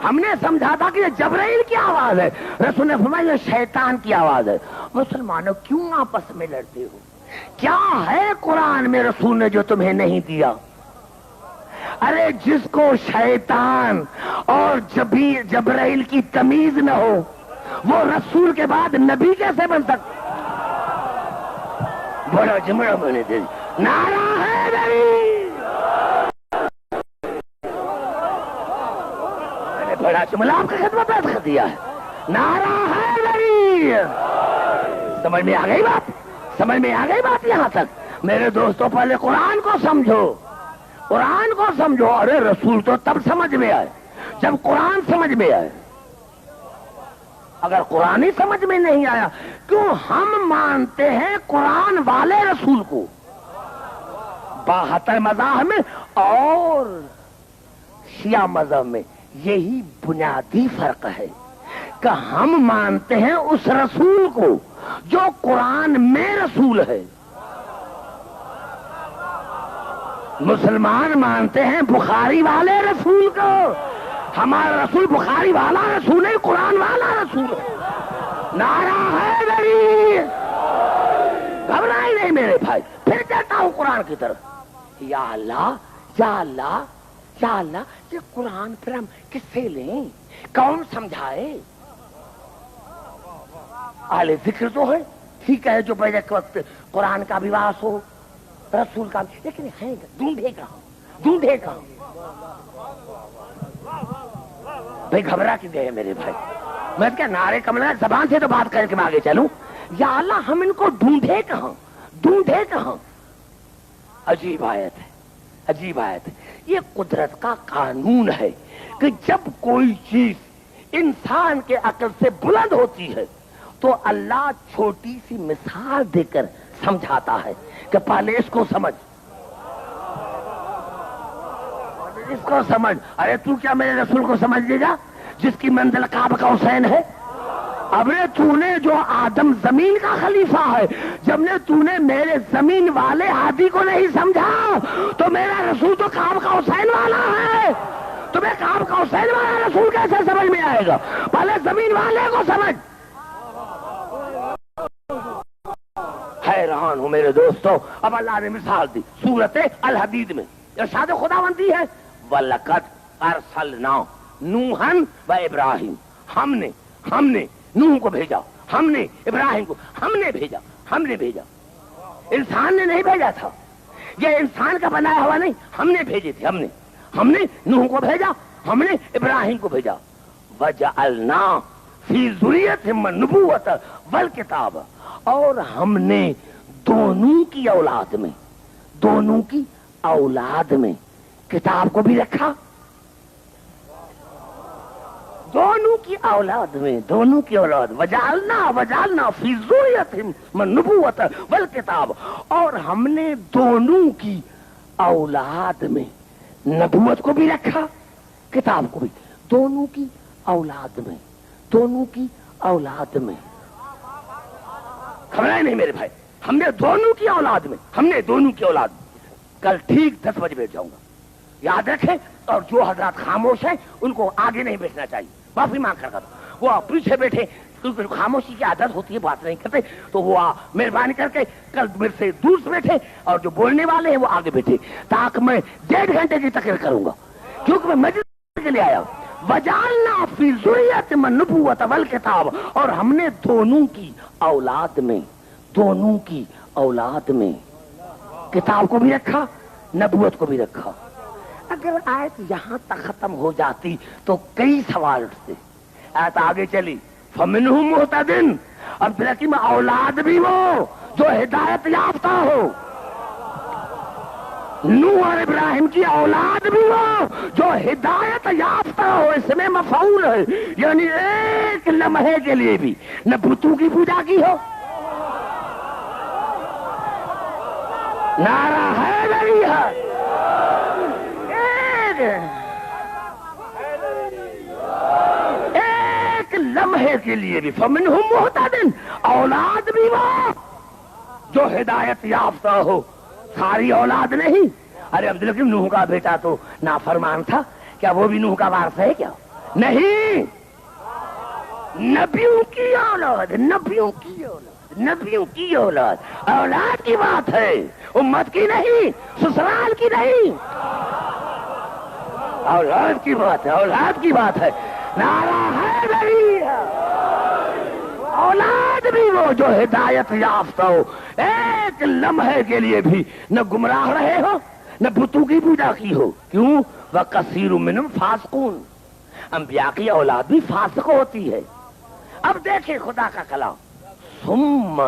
ہم نے سمجھا تھا کہ یہ جبرائیل کی آواز ہے. رسول نے فرمایا یہ شیطان کی آواز ہے. مسلمانوں کیوں آپس میں لڑتے ہو؟ کیا ہے قرآن میں رسول نے جو تمہیں نہیں دیا؟ ارے جس کو شیطان اور جبرائیل کی تمیز نہ ہو وہ رسول کے بعد نبی کیسے بن سکتا؟ بڑا جمڑا بنے دے. نعرہ حیدری. بڑا جملہ آپ کی خدمت پیش کر دیا ہے. نعرہ حیدری. سمجھ میں آ گئی بات؟ سمجھ میں آ گئی بات یہاں تک؟ میرے دوستوں پہلے قرآن کو سمجھو. قرآن کو سمجھو. ارے رسول تو تب سمجھ میں آئے جب قرآن سمجھ میں آئے. اگر قرآن ہی سمجھ میں نہیں آیا کیوں ہم مانتے ہیں قرآن والے رسول کو؟ 72 مذاہب میں اور شیعہ مذہب میں یہی بنیادی فرق ہے کہ ہم مانتے ہیں اس رسول کو جو قرآن میں رسول ہے. مسلمان مانتے ہیں بخاری والے رسول کو. ہمارا رسول بخاری والا رسول ہے, قرآن والا رسول ہے. نعرہ حیدری. گھبرائے نہیں میرے بھائی. پھر کہتا ہوں قرآن کی طرف. یا اللہ یا اللہ یا اللہ, یہ قرآن پھر ہم کس سے لیں؟ کون سمجھائے؟ اہل ذکر تو ہے, ٹھیک ہے, جو بیعت کے وقت قرآن کا بھی واس ہو رسول کا بھی, لیکن ہے ڈھونڈے کہاں؟ ڈھونڈے کہاں؟ بھائی گھبرا کے گئے میرے بھائی. میں کیا نعرے کملا زبان سے تو بات کر کے میں آگے چلوں. یا اللہ ہم ان کو ڈھونڈے کہاں؟ ڈھونڈے کہاں؟ عجیب آیت ہے, عجیب آیت ہے. یہ قدرت کا قانون ہے کہ جب کوئی چیز انسان کے عقل سے بلند ہوتی ہے تو اللہ چھوٹی سی مثال دے کر سمجھاتا ہے کہ پہلے اس کو سمجھ, اس کو سمجھ. ارے تو کیا میرے رسول کو سمجھ لے گا جس کی منزل کعبہ کا حسین ہے؟ ابرے تو نے جو آدم زمین کا خلیفہ ہے, جب نے تو نے میرے زمین والے ہادی کو نہیں سمجھا تو میرا رسول تو کعبہ کا حسین والا ہے. تمہیں کعبہ کا حسین والا رسول کیسے سمجھ میں آئے گا؟ پہلے زمین والے کو سمجھ. حیران ہوں میرے دوستوں. اب اللہ نے مثال دی سورت الحدید میں, ارشاد خداوندی ہے وَلَقَدْ أَرْسَلْنَا نُوحًا وَإِبْرَاهِيمَ. ہم نے نوح کو بھیجا, ہم نے ابراہیم کو, ہم نے بھیجا. انسان نے نہیں بھیجا تھا, یہ انسان کا بنایا ہوا نہیں, ہم نے بھیجے تھے. ہم نے نوح کو بھیجا, ہم نے ابراہیم کو بھیجا. وَجَعَلْنَا فِي ذُرِّيَّتِهِمُ النُّبُوَّةَ وَالْكِتَابَ. اور ہم نے دونوں کی اولاد میں کتاب کو بھی رکھا. دونوں کی اولاد وجعلنا فی ذریتہم النبوۃ والکتاب. اور ہم نے دونوں کی اولاد میں نبوت کو بھی رکھا, کتاب کو بھی. دونوں کی اولاد میں خبریں نہیں میرے بھائی. ہم نے دونوں کی اولاد. کل ٹھیک 10 بجے بیٹھ جاؤں گا, یاد رکھیں. اور جو حضرات خاموش ہیں ان کو آگے نہیں بیٹھنا چاہیے, معافی مانگ کر وہ پیچھے بیٹھے, کیونکہ خاموشی کی عادت ہوتی ہے, بات نہیں کرتے, تو وہ مہربانی کر کے کل میرے سے دور سے بیٹھے, اور جو بولنے والے ہیں وہ آگے بیٹھے, تاکہ میں 1.5 گھنٹے کی تقریر کروں گا, کیونکہ میں مجلس کے لیے آیا ہوں. وجعلنا فی ذریتہم النبوۃ والکتاب. اور ہم نے دونوں کی اولاد میں کتاب کو بھی رکھا, نبوت کو بھی رکھا. اگر آیت یہاں تک ختم ہو جاتی تو کئی سوال اٹھتے. آیت آگے چلی فَمِنْهُمْ مُهْتَدٍ. اب میں اولاد بھی وہ جو ہدایت یافتہ ہو. نوح اور ابراہیم کی اولاد بھی ہو جو ہدایت یافتہ ہو، اس میں مفعول ہے، یعنی ایک لمحے کے لیے بھی نہ بتوں کی پوجا کی ہو. نعرہ حیدری ہے. ایک لمحے کے لیے بھی فمنہم مہتدن، اولاد بھی وہ جو ہدایت یافتہ ہو، ساری اولاد نہیں. ارے عبدالحکیم نوح کا بیٹا تو نافرمان تھا، کیا وہ بھی نوح کا وارث ہے کیا؟ نہیں، نبیوں کی اولاد، نبیوں کی اولاد، نبیوں کی اولاد. اولاد کی بات ہے، امت کی نہیں، سسرال کی نہیں. اولاد کی بات ہے، اولاد کی بات ہے. نعرہ حیدری ہے. اولاد بھی وہ جو ہدایت یافتہ ہو، ایک لمحے کے لیے بھی نہ گمراہ رہے ہو نہ بتوں کی پوجا کی ہو. کیوں؟ وَكَثِيرٌ مِّنْهُمْ فَاسِقُونَ. انبیاء کی اولاد بھی فاسق ہوتی ہے. اب دیکھیں خدا کا کلام، ثم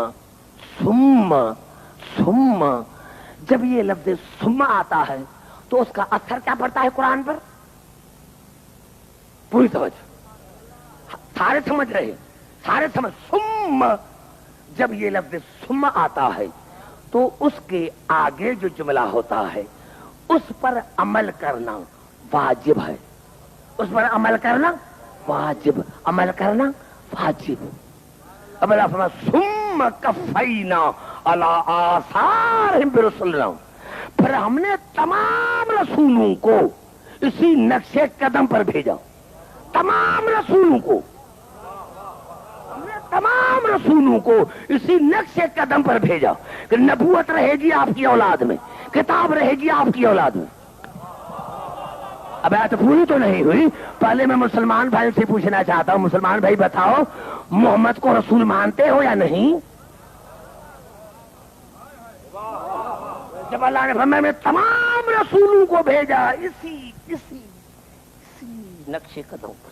ثم ثم، جب یہ لفظ ثم آتا ہے تو اس کا اثر کیا پڑتا ہے قرآن پر؟ پوری توجہ، سارے سمجھ رہے، سارے سمجھ. ثم، جب یہ لفظ ثم آتا ہے تو اس کے آگے جو جملہ ہوتا ہے اس پر عمل کرنا واجب ہے. اس پر عمل کرنا واجب، عمل کرنا واجب. اب اللہ فرماتا ثم کفینا علی آثارہم برسلنا، پھر ہم نے تمام رسولوں کو اسی نقش قدم پر بھیجا. تمام رسولوں کو، تمام رسولوں کو اسی نقش قدم پر بھیجا کہ نبوت رہے گی آپ کی اولاد میں، کتاب رہے گی آپ کی اولاد میں. اب آیت پوری تو نہیں ہوئی. پہلے میں مسلمان بھائی سے پوچھنا چاہتا ہوں، مسلمان بھائی بتاؤ محمد کو رسول مانتے ہو یا نہیں؟ جب اللہ نے فرمایا میں تمام رسولوں کو بھیجا اسی نقش قدم پر،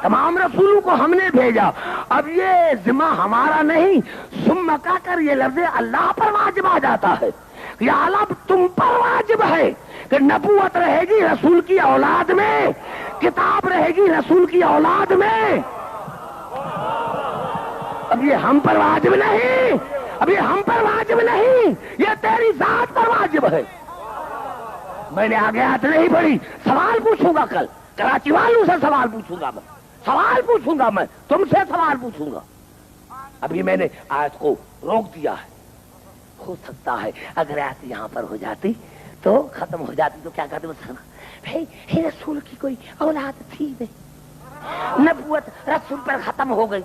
تمام رسولوں کو ہم نے بھیجا. اب یہ ذمہ ہمارا نہیں، ثم کا کر یہ لفظ اللہ پر واجب آ جاتا ہے. یا اللہ تم پر واجب ہے کہ نبوت رہے گی رسول کی اولاد میں، کتاب رہے گی رسول کی اولاد میں. اب یہ ہم پر واجب نہیں، اب یہ ہم پر واجب نہیں، یہ تیری ذات پر واجب ہے. میں نے آگے آیت نہیں پڑھی، سوال پوچھوں گا کل کراچی والوں سے، سوال پوچھوں گا میں، سوال پوچھوں گا میں تم سے، سوال پوچھوں گا. ابھی میں نے آیت کو روک دیا ہے. ہو سکتا ہے اگر آیت یہاں پر ہو جاتی تو ختم ہو جاتی تو کیا کہتے بھائی رسول کی کوئی اولاد تھی نہیں، نبوت رسول پر ختم ہو گئی.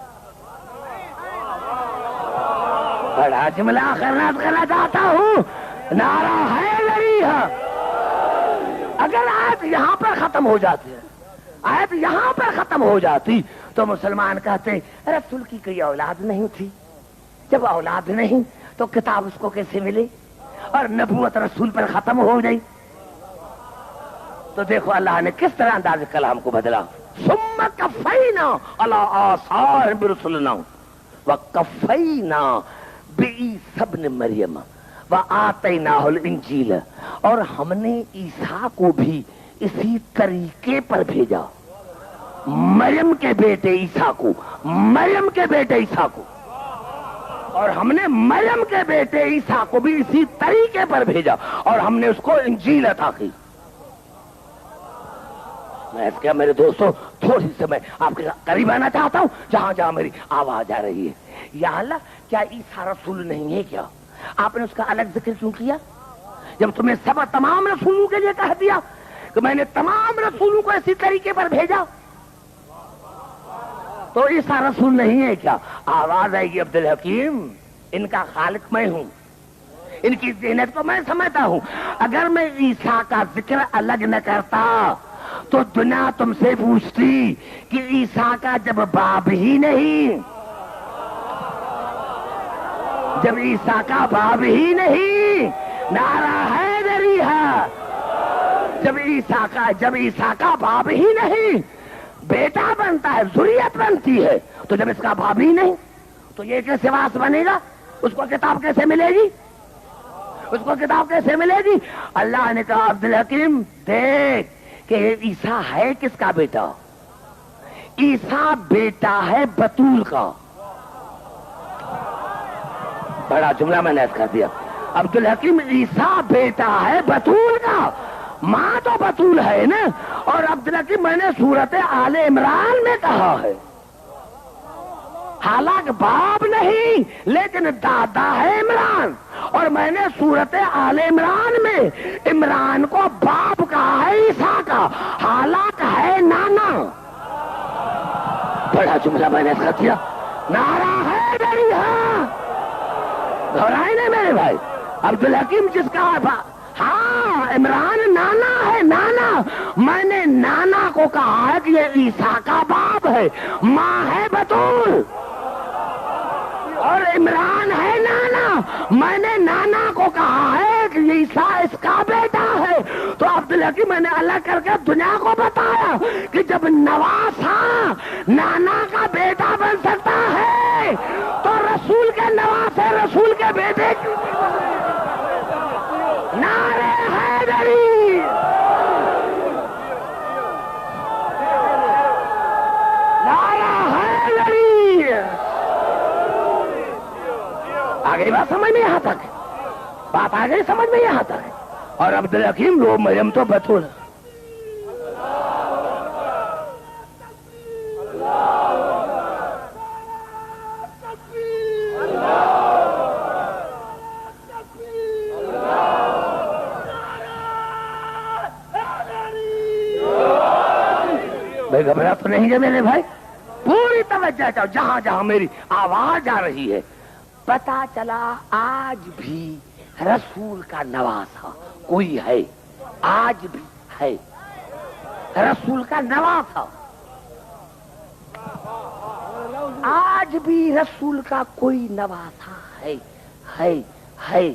بڑا جملہ کرنا چاہتا ہوں، نعرہ حیدری ہے. اگر آیت یہاں پر ختم ہو جاتی ہے، آیت یہاں پر ختم ہو جاتی تو مسلمان کہتے رسول کی کوئی اولاد نہیں تھی. جب اولاد نہیں تو کتاب اس کو کیسے ملی اور نبوت رسول پر ختم ہو گئی؟ تو دیکھو اللہ نے کس طرح انداز کلام کو بدلا. ثم کفینا علی آثارہم برسلنا وکفینا بعیسی ابن مریم وآتیناہ الانجیل، اور ہم نے عیسیٰ کو بھی اسی طریقے پر بھیجا. مریم کے بیٹے عیسیٰ کو، مریم کے بیٹے عیسیٰ کو، اور ہم نے مریم کے بیٹے عیسیٰ کو بھی اسی طریقے پر بھیجا اور ہم نے اس کو انجیل عطا کی. میں اس کے میرے دوستوں تھوڑی سی میں آپ کے قریب آنا چاہتا ہوں جہاں جہاں میری آواز آ رہی ہے. یا اللہ کیا عیسیٰ رسول نہیں ہے کیا؟ آپ نے اس کا الگ ذکر کیوں کیا جب تمہیں سب تمام رسولوں کے لیے کہہ دیا کہ میں نے تمام رسولوں کو اسی طریقے پر بھیجا؟ تو عیسیٰ رسول نہیں ہے کیا؟ آواز آئے گی عبدالحکیم ان کا خالق میں ہوں، ان کی ذہنیت کو میں سمجھتا ہوں. اگر میں عیسیٰ کا ذکر الگ نہ کرتا تو دنیا تم سے پوچھتی کہ عیسیٰ کا جب باپ ہی نہیں، جب عیسیٰ کا باپ ہی نہیں، نعرہ حیدری ہے. جب عیسیٰ کا باپ ہی نہیں، بیٹا بنتا ہے، ذریت بنتی ہے، تو جب اس کا باپ ہی نہیں تو یہ کیسے واس بنے گا؟ اس کو کتاب کیسے ملے گی؟ اس کو کتاب کیسے ملے گی؟ اللہ نے کہا عبدالحکیم دیکھ کہ عیسیٰ ہے کس کا بیٹا؟ عیسیٰ بیٹا ہے بتول کا. بڑا جملہ میں نے کر دیا. عبدالحکیم عیسیٰ بیٹا ہے بتول کا، ماں تو بتول ہے نا. اور عبدالحکیم میں نے سورت آل عمران میں کہا ہے، حالانکہ باپ نہیں لیکن دادا ہے عمران. اور میں نے سورت آل عمران میں عمران کو باپ کہا ہے عیسیٰ کا، حالانکہ ہے نانا. بڑا جملہ میں نے کر دیا. نعرہ ہے میری ہاں گھبرائے نہیں میرے بھائی. عبدالحکیم جس کا ہاں عمران نانا ہے نانا. میں نے نانا کو کہا ہے کہ یہ عیسیٰ کا باپ ہے، ماں ہے بتول اور عمران ہے نانا. میں نے نانا کو کہا ہے کہ عیسیٰ اس کا بیٹا ہے. تو عبدالحکیم میں نے الگ کر کے دنیا کو بتایا کہ جب نواسا نانا کا بیٹا بن سکتا ہے تو رسول کے نواسے رسول کے بیٹے کی. نعرہ حیدری، نعرہ حیدری. آگئی بات سمجھ میں یہاں تک، بات آ گئی سمجھ میں یہاں تک. اور عبدالحکیم وہ مریم تو بتول. بھائی گھبرا تو نہیں ہے میرے بھائی، پوری توجہ چاہو جہاں جہاں میری آواز آ رہی ہے. پتا چلا آج بھی رسول کا نواسا کوئی ہے، آج بھی ہے رسول کا نواسا. آج بھی رسول کا کوئی نواسا ہے ہے ہے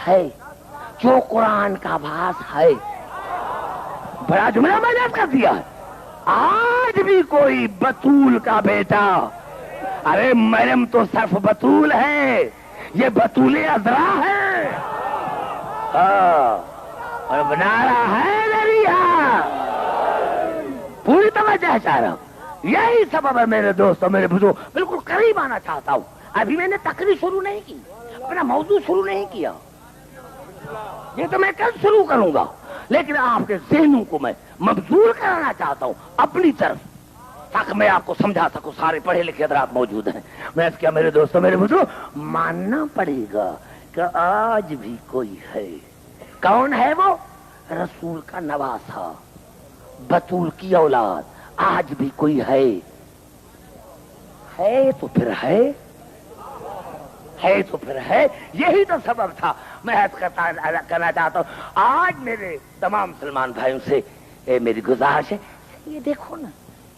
ہے جو قرآن کا باس ہے. بڑا جملہ میں نے کر دیا ہے. آج بھی کوئی بتول کا بیٹا، ارے مریم تو صرف بتول ہے، یہ بتول عذرا ہے. اور بنا رہا ہے دریا. پوری توجہ چاہ رہا ہوں. یہی سبب ہے میرے دوستوں میرے بزرگ. بالکل قریب آنا چاہتا ہوں. ابھی میں نے تقریر شروع نہیں کی، اپنا موضوع شروع نہیں کیا، یہ تو میں کل شروع کروں گا. لیکن آپ کے ذہنوں کو میں مبذول کرانا چاہتا ہوں اپنی طرف، تاکہ میں آپ کو سمجھا سکوں. سارے پڑھے لکھے حضرات موجود ہیں. میں اس کیا میرے دوستوں میرے بزرگ ماننا پڑے گا کہ آج بھی کوئی ہے. کون ہے وہ؟ رسول کا نواسا، بتول کی اولاد. آج بھی کوئی ہے تو پھر ہے تو پھر ہے. یہی تو سبب تھا. میں عرض کرنا چاہتا ہوں آج میرے تمام مسلمان بھائیوں سے میری گزارش ہے، یہ دیکھو نا،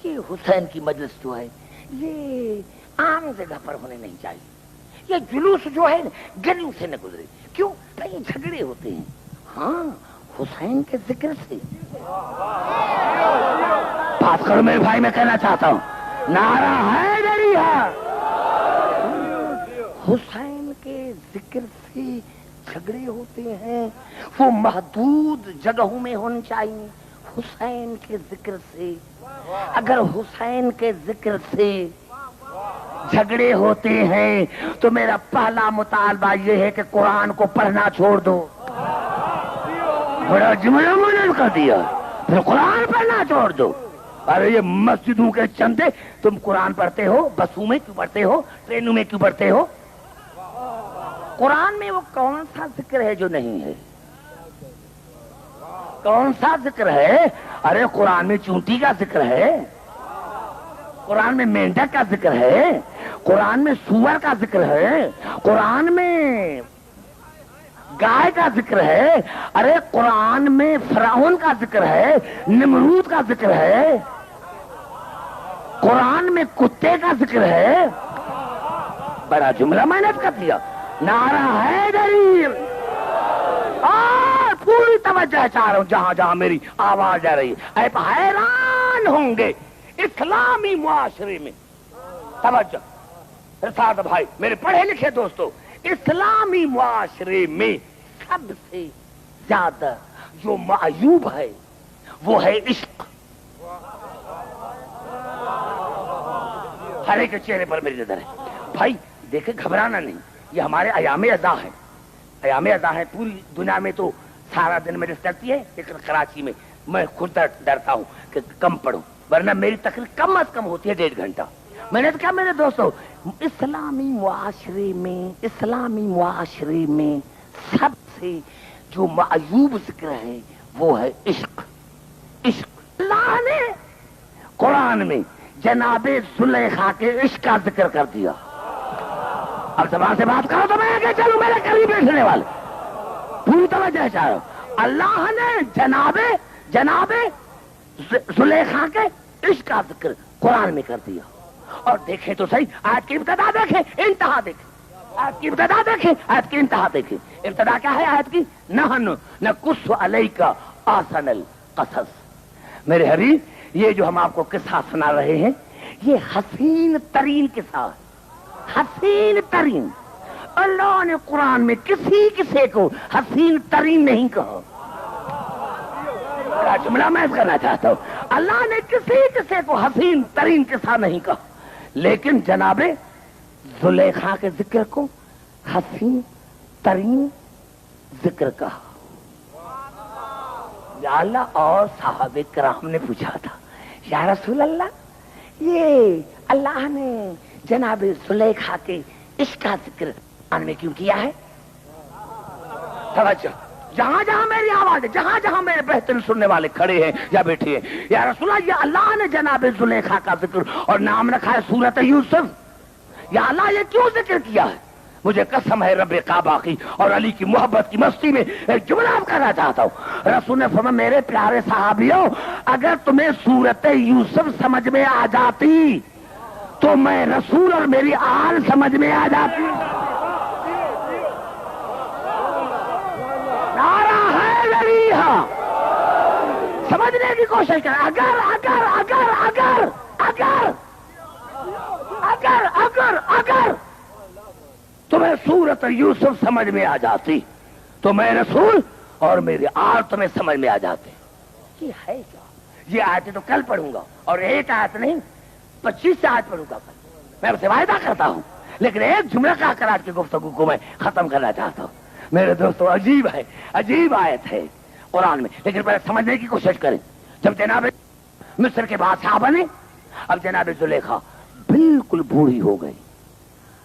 یہ حسین کی مجلس جو ہے یہ عام جگہ پر ہونے نہیں چاہیے. یہ جلوس جو ہے گلیوں سے نہ گزرے. کیوں؟ کئی جھگڑے ہوتے ہیں. ہاں حسین کے ذکر سے بات کرو میرے بھائی. میں کہنا چاہتا ہوں نعرہ حیدری ہے. حسین کے ذکر سے جھگڑے ہوتے ہیں، وہ محدود جگہوں میں ہونے چاہیے. حسین کے ذکر سے، اگر حسین کے ذکر سے جھگڑے ہوتے ہیں تو میرا پہلا مطالبہ یہ ہے کہ قرآن کو پڑھنا چھوڑ دو. بڑا جملہ میں نے کر دیا، پھر قرآن پڑھنا چھوڑ دو. ارے یہ مسجدوں کے چندے، تم قرآن پڑھتے ہو، بسوں میں کیوں پڑھتے ہو، ٹرینوں میں کیوں پڑھتے ہو؟ قرآن میں وہ کون سا ذکر ہے جو نہیں ہے؟ کون سا ذکر ہے؟ ارے قرآن میں چونٹی کا ذکر ہے، قرآن میں مینڈک کا ذکر ہے، قرآن میں سور کا ذکر ہے، قرآن میں گائے کا ذکر ہے. ارے قرآن میں فرعون کا ذکر ہے، نمرود کا ذکر ہے، قرآن میں کتے کا ذکر ہے. بڑا جملہ میں نے کر دیا. نعرہ حیدری. اور پوری توجہ چاہ رہا ہوں جہاں جہاں میری آواز آ رہی ہے. آپ حیران ہوں گے اسلامی معاشرے میں، توجہ ارشاد بھائی میرے پڑھے لکھے دوستو، اسلامی معاشرے میں سب سے زیادہ جو معیوب ہے وہ ہے عشق. ہر ایک کے چہرے پر میری نظر ہے. بھائی دیکھیں گھبرانا نہیں, یہ ہمارے ایام ازاں ہیں, ایام ازاں ہیں. پوری دنیا میں تو سارا دن میرے چلتی ہے, لیکن کراچی میں میں خود ڈرتا ہوں کہ کم پڑھوں, ورنہ میری تقریر کم از کم ہوتی ہے 1.5 گھنٹہ. میں نے کہا میرے دوستو, اسلامی معاشرے میں سب سے جو معیوب ذکر ہے وہ ہے عشق. عشق. اللہ نے قرآن میں جناب زلیخا کے عشق کا ذکر کر دیا. اب زبان سے بات کرو تو میں آگے چلوں, میرے قریب بیٹھنے والے پوری توجہ چاہو. اللہ نے جناب زلیخا کے عشق کا ذکر قرآن میں کر دیا. اور دیکھیں تو صحیح, آیت کی ابتدا دیکھیں, انتہا دیکھیں. آیت کی ابتدا دیکھیں, آیت کی انتہا دیکھیں. ابتدا کیا ہے آیت کی؟ نحن نقص علیک احسن القصص. میرے حبیب یہ جو ہم آپ کو قصہ سنا رہے ہیں یہ حسین ترین قصہ, حسین ترین. اللہ نے قرآن میں کسی قصے کو حسین ترین نہیں کہا. جملہ میں کرنا چاہتا ہوں, اللہ نے کسی قصے کو حسین ترین قصہ نہیں کہا, لیکن جناب زلیخا کے ذکر کو حسین ترین ذکر کہا. یا اللہ, اور صحابہ کرام نے پوچھا تھا یا رسول اللہ یہ اللہ نے جناب زلیخا کے عشق کا ذکر قرآن میں کیوں کیا ہے؟ توجہ, جہاں جہاں میری آواز ہے, جہاں جہاں میرے بہترین سننے والے کھڑے ہیں یا بیٹھے ہیں, یا رسول اللہ یہ اللہ نے جناب زلیخا کا ذکر اور نام رکھا ہے سورۃ یوسف, یا اللہ یہ کیوں ذکر کیا ہے؟ مجھے قسم ہے رب کعبہ کی اور علی کی محبت کی مستی میں ایک جملہ کہنا چاہتا ہوں. رسول نے فرمایا میرے پیارے صحابیوں, اگر تمہیں سورۃ یوسف سمجھ میں آ جاتی تو میں رسول اور میری آل سمجھ میں آ جاتی. نعرہ حیدریہ, سمجھنے کی کوشش کر. اگر اگر اگر اگر اگر اگر اگر اگر تمہیں سورۃ یوسف سمجھ میں آ جاتی تو میں رسول اور میرے آل تمہیں سمجھ میں آ جاتے. یہ ہے کیا؟ یہ آیتیں تو کل پڑھوں گا, اور ایک آیت نہیں 25 آیت پڑھوں گا کل, میں اسے وعدہ کرتا ہوں. لیکن ایک جملہ کا کر آج کی گفتگو کو میں ختم کرنا چاہتا ہوں. میرے دوستو عجیب ہے, عجیب آیت ہے قرآن میں, لیکن پہلے سمجھنے کی کوشش کریں. جب جناب مصر کے بادشاہ بنے, اب جناب زلیخا بالکل بوڑھی ہو گئی,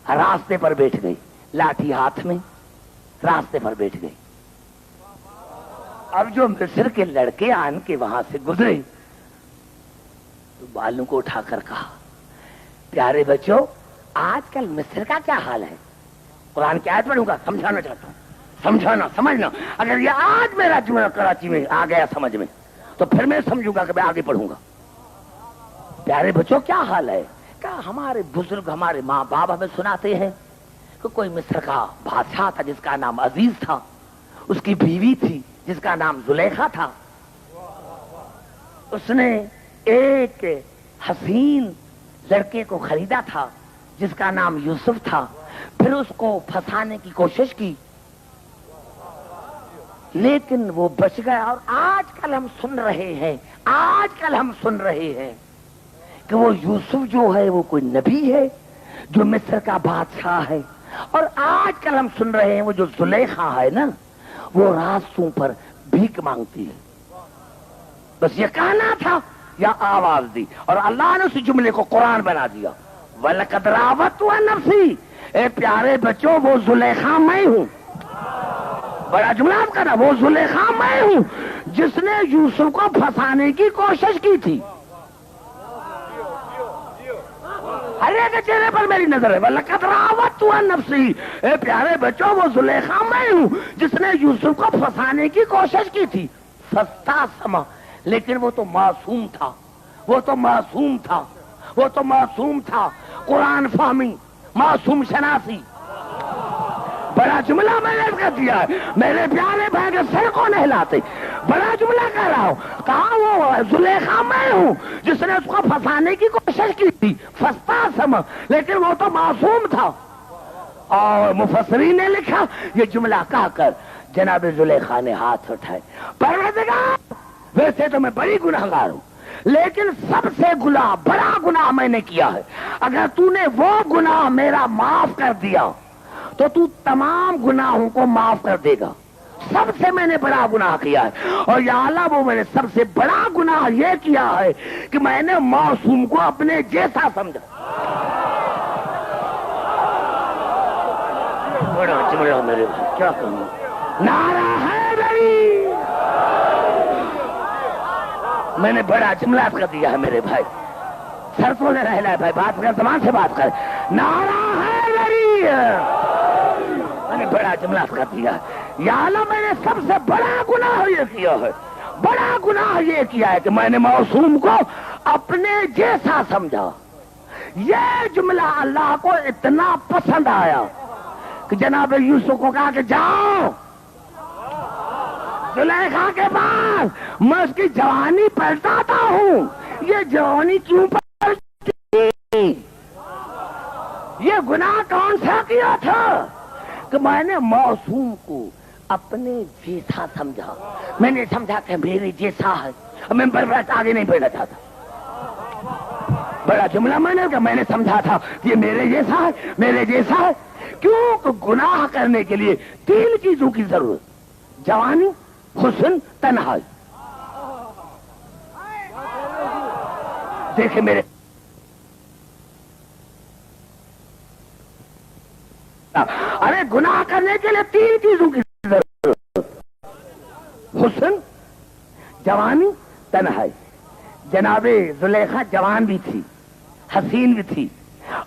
راستے پر بیٹھ گئی, لاٹھی ہاتھ میں راستے پر بیٹھ گئی. اب جو مصر کے لڑکے آن کے وہاں سے گزرے تو بالوں کو اٹھا کر کہا پیارے بچوں آج کل مصر کا کیا حال ہے. قرآن کی آیت پڑھوں گا, سمجھانا چاہتا ہوں, سمجھانا سمجھنا. اگر یہ آج میرا جملہ کراچی میں آ گیا سمجھ میں تو پھر میں سمجھوں گا کہ میں آگے پڑھوں گا. پیارے بچوں کیا حال ہے؟ کہا ہمارے بزرگ ہمارے ماں باپ ہمیں سناتے ہیں کہ کوئی مصر کا بادشاہ تھا جس کا نام عزیز تھا, اس کی بیوی تھی جس کا نام زلیخا تھا. اس نے ایک حسین لڑکے کو خریدا تھا جس کا نام یوسف تھا, پھر اس کو پھنسانے کی کوشش کی لیکن وہ بچ گیا. اور آج کل ہم سن رہے ہیں کہ وہ یوسف جو ہے وہ کوئی نبی ہے جو مصر کا بادشاہ ہے, اور آج کل ہم سن رہے ہیں وہ جو زلیخا ہے نا وہ راستوں پر بھیک مانگتی ہے. بس یہ کہنا تھا یا آواز دی, اور اللہ نے اس جملے کو قرآن بنا دیا. وَلَقَدْ رَاوَدتُّهُ عَن نَفْسِهِ, اے پیارے بچوں وہ زلیخا میں ہوں. بڑا جملہ آپ کرنا, وہ زلیخا میں ہوں جس نے یوسف کو پھنسانے کی کوشش کی تھی. ہر ایک کے چہرے پر میری نظر ہے. وَلَقَدْ رَاوَدتُّهُ عَن نَفْسِهِ, اے پیارے بچوں وہ زلیخا میں ہوں جس نے یوسف کو پھنسانے کی کوشش کی تھی. فَاسْتَعْصَمَ, لیکن وہ تو معصوم تھا, وہ تو معصوم تھا, وہ تو معصوم تھا. قرآن فہمی, معصوم شناسی. بڑا جملہ میں نے کر دیا ہے, میرے پیارے بھائی کے سر کو نہیں لاتے. بڑا جملہ کہہ رہا ہوں, کہا وہ زلیخا میں ہوں جس نے اس کو پھنسانے کی کوشش کی تھی. فاستعصم, لیکن وہ تو معصوم تھا. اور مفسرین نے لکھا یہ جملہ کہہ کر جناب زلیخا نے ہاتھ اٹھائے، پروردگار ویسے تو میں بڑی گناہگار ہوں، لیکن سب سے بڑا گناہ میں نے کیا ہے، اگر تو نے وہ گناہ میرا معاف کر دیا تو تو تمام گناہوں کو معاف کر دے گا۔ سب سے میں نے بڑا گناہ کیا ہے، اور یا اللہ وہ میں نے سب سے بڑا گناہ یہ کیا ہے کہ میں نے معصوم کو اپنے جیسا سمجھا۔ بڑا چمڑا میرے بھائی، کیا کہوں، نعرہ حیدری، میں نے بڑا جملہ کر دیا ہے میرے بھائی، سر تو نہ رہنا ہے بھائی، بات کر، زبان سے بات کر، نعرہ حیدری، میں نے بڑا جملہ کر دیا ہے۔ یا اللہ میں نے سب سے بڑا گناہ یہ کیا ہے، بڑا گناہ یہ کیا ہے کہ میں نے معصوم کو اپنے جیسا سمجھا۔ یہ جملہ اللہ کو اتنا پسند آیا کہ جناب یوسف کو کہا کہ جاؤ زلیخا کے پاس، میں اس کی جوانی پلٹاتا ہوں، یہ جوانی کیوں پلٹی، یہ گناہ کون سا کیا تھا کہ میں نے معصوم کو اپنے جیسا سمجھا، میں نے سمجھا کہ میرے جیسا ہے، میں آگے نہیں بڑھنا چاہتا، بڑا جملہ میں نے کہ میں نے سمجھا تھا کہ یہ میرے جیسا ہے، میرے جیسا ہے، کیوں کہ گناہ کرنے کے لیے 3 چیزوں کی ضرورت، جوانی، حسن، تنہائی۔ دیکھیں میرے ارے گناہ کرنے کے لیے 3 چیزوں کی ضرورت، حسن، جوانی، تنہائی۔ جناب زلیخا جوان بھی تھی، حسین بھی تھی،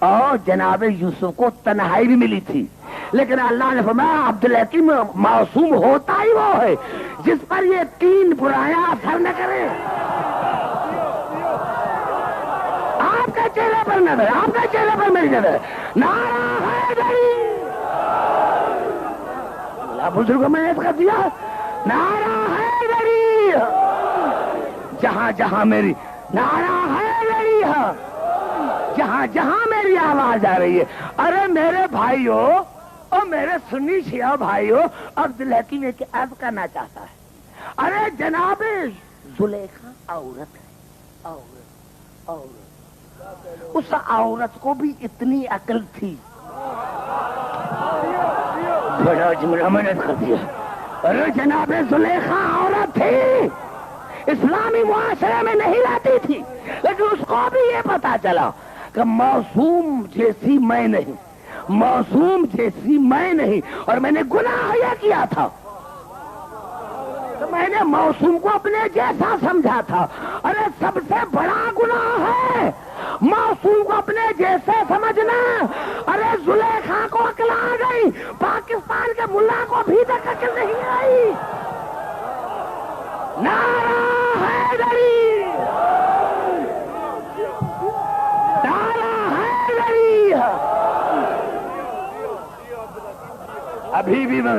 اور جناب یوسف کو تنہائی بھی ملی تھی، لیکن اللہ نے فرمایا عبدالحکیم معصوم ہوتا ہی وہ ہے جس پر یہ 3 برائیاں اثر نہ کرے۔ آپ کے چہرے پر نظر، آپ کے چہرے پر میری نظر، نعرہ حیدری، بزرگوں میں نے کر دیا، نعرہ حیدری، جہاں جہاں میری نعرہ حیدری ہے، جہاں جہاں میری آواز آ رہی ہے، ارے میرے بھائیو اور میرے سنی شیعہ بھائیو، عبدالحکیم ایک عرض کرنا چاہتا ہے، ارے جناب زلیخا عورت ہے، عورت، اس عورت کو بھی اتنی عقل تھی، بڑا جملہ میں نے کر دیا، ارے جناب زلیخا عورت تھی، اسلامی معاشرے میں نہیں رہتی تھی، لیکن اس کو بھی یہ پتا چلا کہ معصوم جیسی میں نہیں، معصوم جیسی میں نہیں، اور میں نے گناہ یہ کیا تھا کہ میں نے معصوم کو اپنے جیسا سمجھا تھا۔ ارے سب سے بڑا گناہ ہے معصوم کو اپنے جیسے سمجھنا۔ ارے زلیخا کو عقل آ گئی، پاکستان کے ملا کو ابھی تک عقل نہیں آئی۔ نعرہ حیدری، نعرہ حیدری، ابھی بھی میں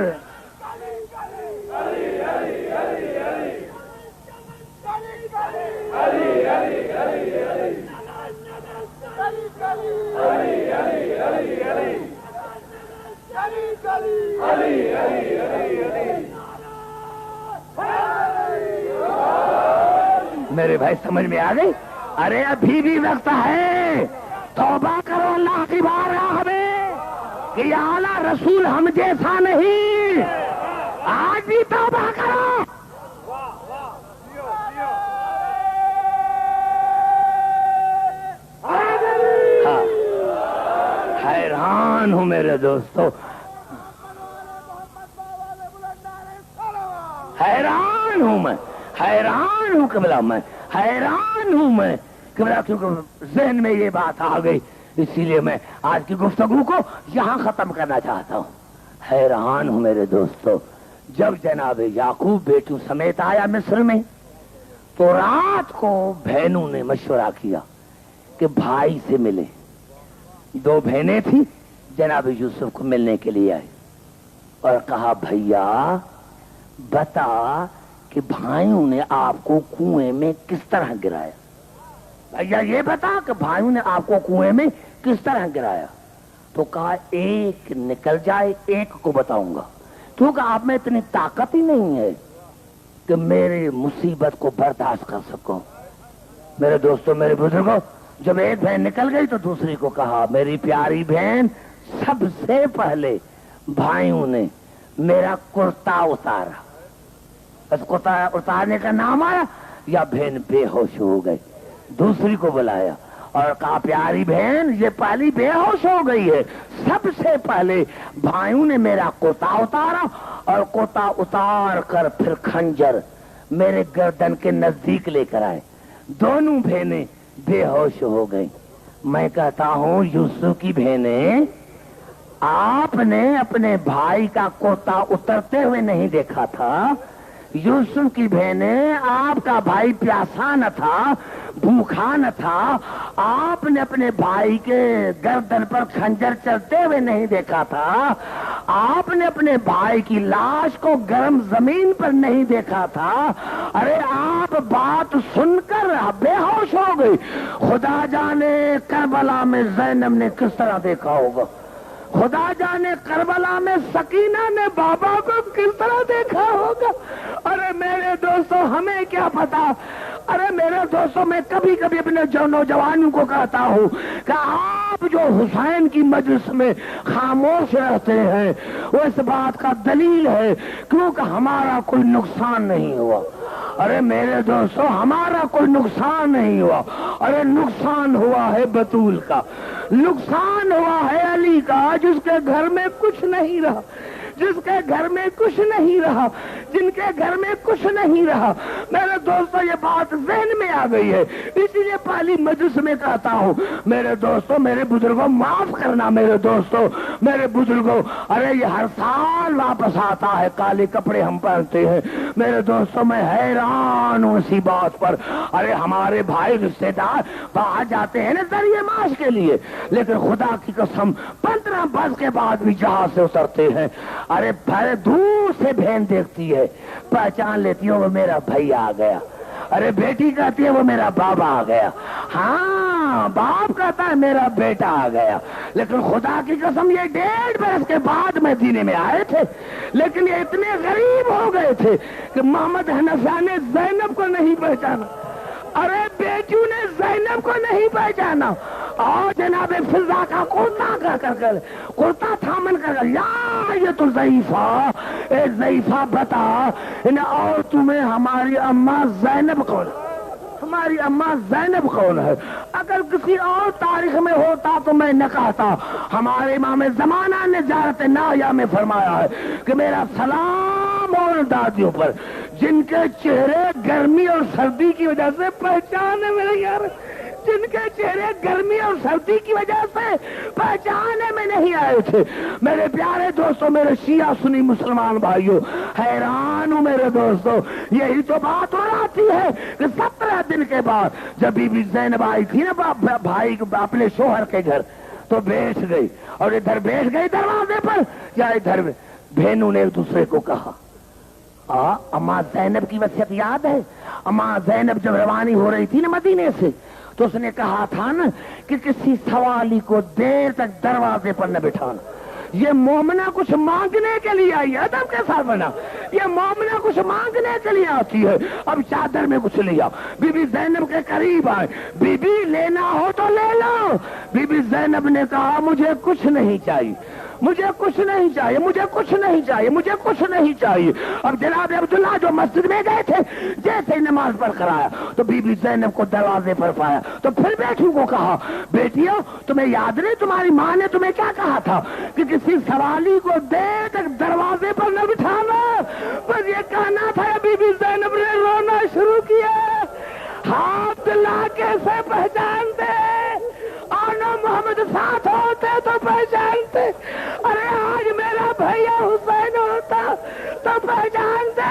میرے بھائی سمجھ میں آ گئی؟ ارے ابھی بھی وقت ہے، توبہ کرو اللہ کی بارگاہ میں کہ یا اعلیٰ رسول ہم جیسا نہیں، آج بھی توبہ کرو۔ حیران ہوں میرے دوستو، حیران ہوں میں، حیران ہوں قبلہ، میں حیران ہوں میں قبلہ، کیونکہ ذہن میں یہ بات آ گئی، اسی لیے میں آج کی گفتگو کو یہاں ختم کرنا چاہتا ہوں۔ حیران ہوں میرے دوستو، جب جناب یعقوب بیٹوں سمیت آیا مصر میں تو رات کو بہنوں نے مشورہ کیا کہ بھائی سے ملے۔ 2 بہنیں تھیں، جناب یوسف کو ملنے کے لیے آئے اور کہا بھیا بتا کہ بھائیوں نے آپ کو کنویں میں کس طرح گرایا، بھیا یہ بتا کہ بھائیوں نے آپ کو کنویں میں کس طرح گرایا۔ تو کہا ایک نکل جائے ایک کو بتاؤں گا، تو کہ آپ میں اتنی طاقت ہی نہیں ہے کہ میری مصیبت کو برداشت کر سکو. میرے دوستوں، میرے بزرگوں، جب ایک بہن نکل گئی تو دوسری کو کہا میری پیاری بہن، سب سے پہلے بھائیوں نے میرا کرتا اتارا. بس کرتا اتارنے کا نام آیا یا بہن بے ہوش ہو گئی. دوسری کو بلایا اور کہا پیاری بہن یہ پہلی بے ہوش ہو گئی ہے. سب سے پہلے بھائیوں نے میرا کوتا اتارا اور کوتا اتار کر پھر خنجر میرے گردن کے نزدیک لے کر آئے. دونوں بہنیں بے ہوش ہو گئی. میں کہتا ہوں یوسف کی بہنیں، آپ نے اپنے بھائی کا کوتا اترتے ہوئے نہیں دیکھا تھا. یوسف کی بہنیں، آپ کا بھائی پیاسا نہ تھا، بھوکھا نہ تھا، آپ نے اپنے بھائی کے گردن پر خنجر چلتے ہوئے نہیں دیکھا تھا، آپ نے اپنے بھائی کی لاش کو گرم زمین پر نہیں دیکھا تھا. ارے آپ بات سن کر بے ہوش ہو گئی. خدا جانے کربلا میں زینب نے کس طرح دیکھا ہوگا، خدا جانے کربلا میں سکینہ نے بابا کو کس طرح دیکھا ہوگا. ارے میرے دوستو ہمیں کیا پتا. ارے میرے دوستو میں کبھی کبھی اپنے نوجوانوں کو کہتا ہوں کہ آپ جو حسین کی مجلس میں خاموش رہتے ہیں وہ اس بات کا دلیل ہے کیونکہ ہمارا کوئی نقصان نہیں ہوا. ارے میرے دوستو ہمارا کوئی نقصان نہیں ہوا. ارے نقصان ہوا ہے بطول کا، نقصان ہوا ہے علی کا، جس کے گھر میں کچھ نہیں رہا، جس کے گھر میں کچھ نہیں رہا، جن کے گھر میں کچھ نہیں رہا. میرے دوستو یہ بات ذہن میں آ گئی ہے، اسی لیے پہلی مجلس میں کہتا ہوں میرے دوستو، میرے بزرگوں معاف کرنا میرے دوستو، میرے بزرگوں. ارے یہ ہر سال واپس آتا ہے، کالے کپڑے ہم پہنتے ہیں. میرے دوستو میں حیران ہوں اسی بات پر. ارے ہمارے بھائی رشتے دار باہر جاتے ہیں نا ذریعے معاش کے لیے، لیکن خدا کی قسم 15 برس کے بعد بھی جہاز سے اترتے ہیں. ارے پہلے دور سے بہن دیکھتی ہے، پہچان لیتی ہے وہ میرا بھائی آ گیا. ارے بیٹی کہتی ہے وہ میرا بابا آ گیا. ہاں باپ کہتا ہے میرا بیٹا آ گیا. لیکن خدا کی قسم یہ 1.5 برس کے بعد مدینے میں آئے تھے، لیکن یہ اتنے غریب ہو گئے تھے کہ محمد حنفیہ نے زینب کو نہیں پہچانا. ارے بیٹیوں نے زینب کو نہیں پہچانا. اور جناب فضا کا کرتا کر کرتا تھامن کر یا یہ تو ضعیفہ، اے ضعیفہ بتا اور تمہیں ہماری اماں زینب کون، ہماری اماں زینب کون ہے؟ اگر کسی اور تاریخ میں ہوتا تو میں نہ کہتا. ہمارے امام زمانہ نے زیارت نایا میں فرمایا ہے کہ میرا سلام اور دادیوں پر جن کے چہرے گرمی اور سردی کی وجہ سے پہچانے میرے یار، جن کے چہرے گرمی اور سردی کی وجہ سے پہچانے میں نہیں آئے تھے. میرے پیارے دوستوں، میرے شیعہ سنی مسلمان بھائیوں، حیران ہوں میرے دوستوں. یہی تو بات ہو آتی ہے کہ 17 دن کے بعد جب بی بی زینب آئی تھی نا بھائی اپنے شوہر کے گھر، تو بیٹھ گئی اور ادھر بیٹھ گئی دروازے پر یا ادھر بہنوں نے ایک دوسرے کو کہا اماں زینب کی وصیت یاد ہے؟ اماں زینب جب روانی ہو رہی تھی نا مدینے سے تو اس نے کہا تھا نا کہ کسی سوالی کو دیر تک دروازے پر نہ بٹھانا. یہ مومنہ کچھ مانگنے کے لیے آئی ہے، ادب کے ساتھ بنا. یہ مومنہ کچھ مانگنے کے لیے آتی ہے. اب چادر میں کچھ لیا، بی بی زینب کے قریب آئے، بی بی لینا ہو تو لے لو. بی بی زینب نے کہا مجھے کچھ نہیں چاہیے، مجھے کچھ نہیں چاہیے، مجھے کچھ نہیں چاہیے، مجھے کچھ نہیں چاہیے. اب جناب عبداللہ جو مسجد میں گئے تھے جیسے نماز پڑھ کر آیا تو بی بی زینب کو دروازے پر پایا تو پھر بیٹیوں کو کہا بیٹیوں تمہیں یاد نہیں تمہاری ماں نے تمہیں کیا کہا تھا کہ کسی سوالی کو دیر تک دروازے پر نہ بٹھانا. بس یہ کہنا تھا. بی بی زینب نے رونا شروع کیا. ہاتھ لا کیسے پہچانتے آنا محمد ساتھ ہوتے تو پہچانتے. ارے آج میرا بھیا حسین ہوتا تو پہچانتے.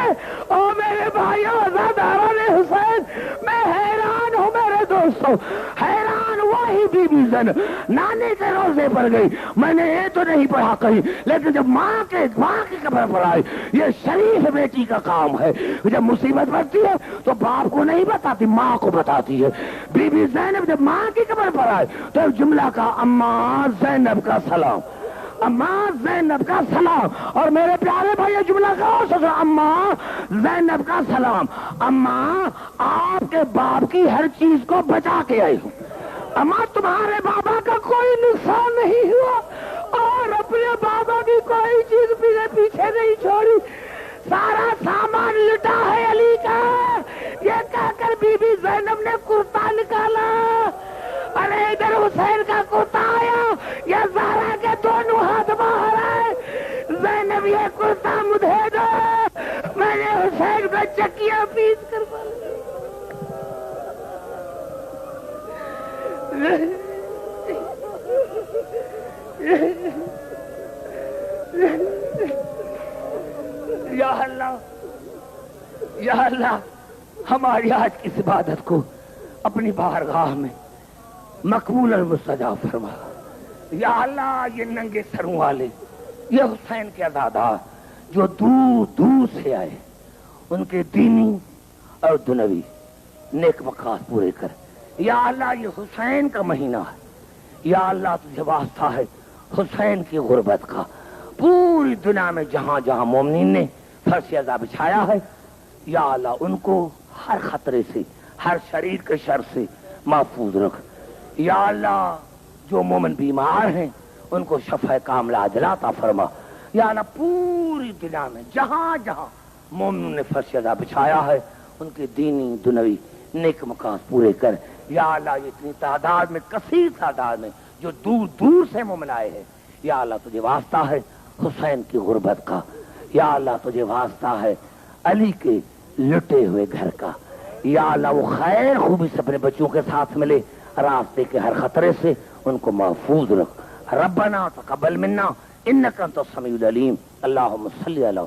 او میرے بھائیوں عزاداروں نے حسین. میں حیران ہوں میرے دوستوں، حیران. وہی بی بی زینب نانے کے روزے پر گئی. میں نے یہ تو نہیں پڑھا کہیں، لیکن جب ماں کی قبر پر آئی، یہ شریف بیٹی کا کام ہے. جب مصیبت پڑتی ہے تو باپ کو نہیں بتاتی، ماں کو بتاتی ہے. بی بی زینب جب ماں کی قبر پر آئے تو ایک جملہ کا اماں زینب کا سلام. اماں زینب کا سلام. اور میرے پیارے بھائی یہ جملہ غور سے سنو. اماں زینب کا سلام. اماں آپ کے باپ کی ہر چیز کو بچا کے آئی ہوں. اماں تمہارے بابا کا کوئی نقصان نہیں ہوا اور اپنے بابا کی کوئی چیز پیچھے نہیں چھوڑی. سارا سامان لٹا ہے علی کا. یہ کہہ کر بی بی زینب نے کرتا نکالا. ارے ادھر حسین کا کرتا آیا, یہ زہرا کے دونوں ہاتھ باہر آئے. زینب یہ کرتا مجھے دو, میں نے حسین کو چکیاں پیس کر یا اللہ, یا اللہ ہماری آج کی عبادت کو اپنی بارگاہ میں مقبول المستجاب فرما. یا اللہ یہ ننگے سروں والے, یہ حسین کے عزادار جو دور دور سے آئے, ان کے دینی اور دنوی نیک مقاصد پورے کر. یا اللہ یہ حسین کا مہینہ ہے. یا اللہ تجھے واسطہ ہے حسین کی غربت کا. پوری دنیا میں جہاں جہاں مومنین نے فرش عزا بچھایا ہے, یا اللہ ان کو ہر خطرے سے, ہر شریر کے شر سے محفوظ رکھ. یا اللہ جو مومن بیمار ہیں ان کو شفا کاملہ عاجلہ عطا فرما. یا اللہ پوری دنیا میں جہاں جہاں مومنوں نے فرش عزا بچھایا ہے ان کے دینی دنوی نیک مقاصد پورے کر. یا اللہ یہ اتنی تعداد میں, کثیر تعداد میں جو دور دور سے مومن آئے ہیں, یا اللہ تجھے واسطہ ہے حسین کی غربت کا. یا اللہ تجھے واسطہ ہے علی کے لٹے ہوئے گھر کا. یا اللہ وہ خیر خوبی سے اپنے بچوں کے ساتھ ملے, راستے کے ہر خطرے سے ان کو محفوظ رکھ. ربنا تقبل منا انک انت السمیع العلیم. اللہم صلی علی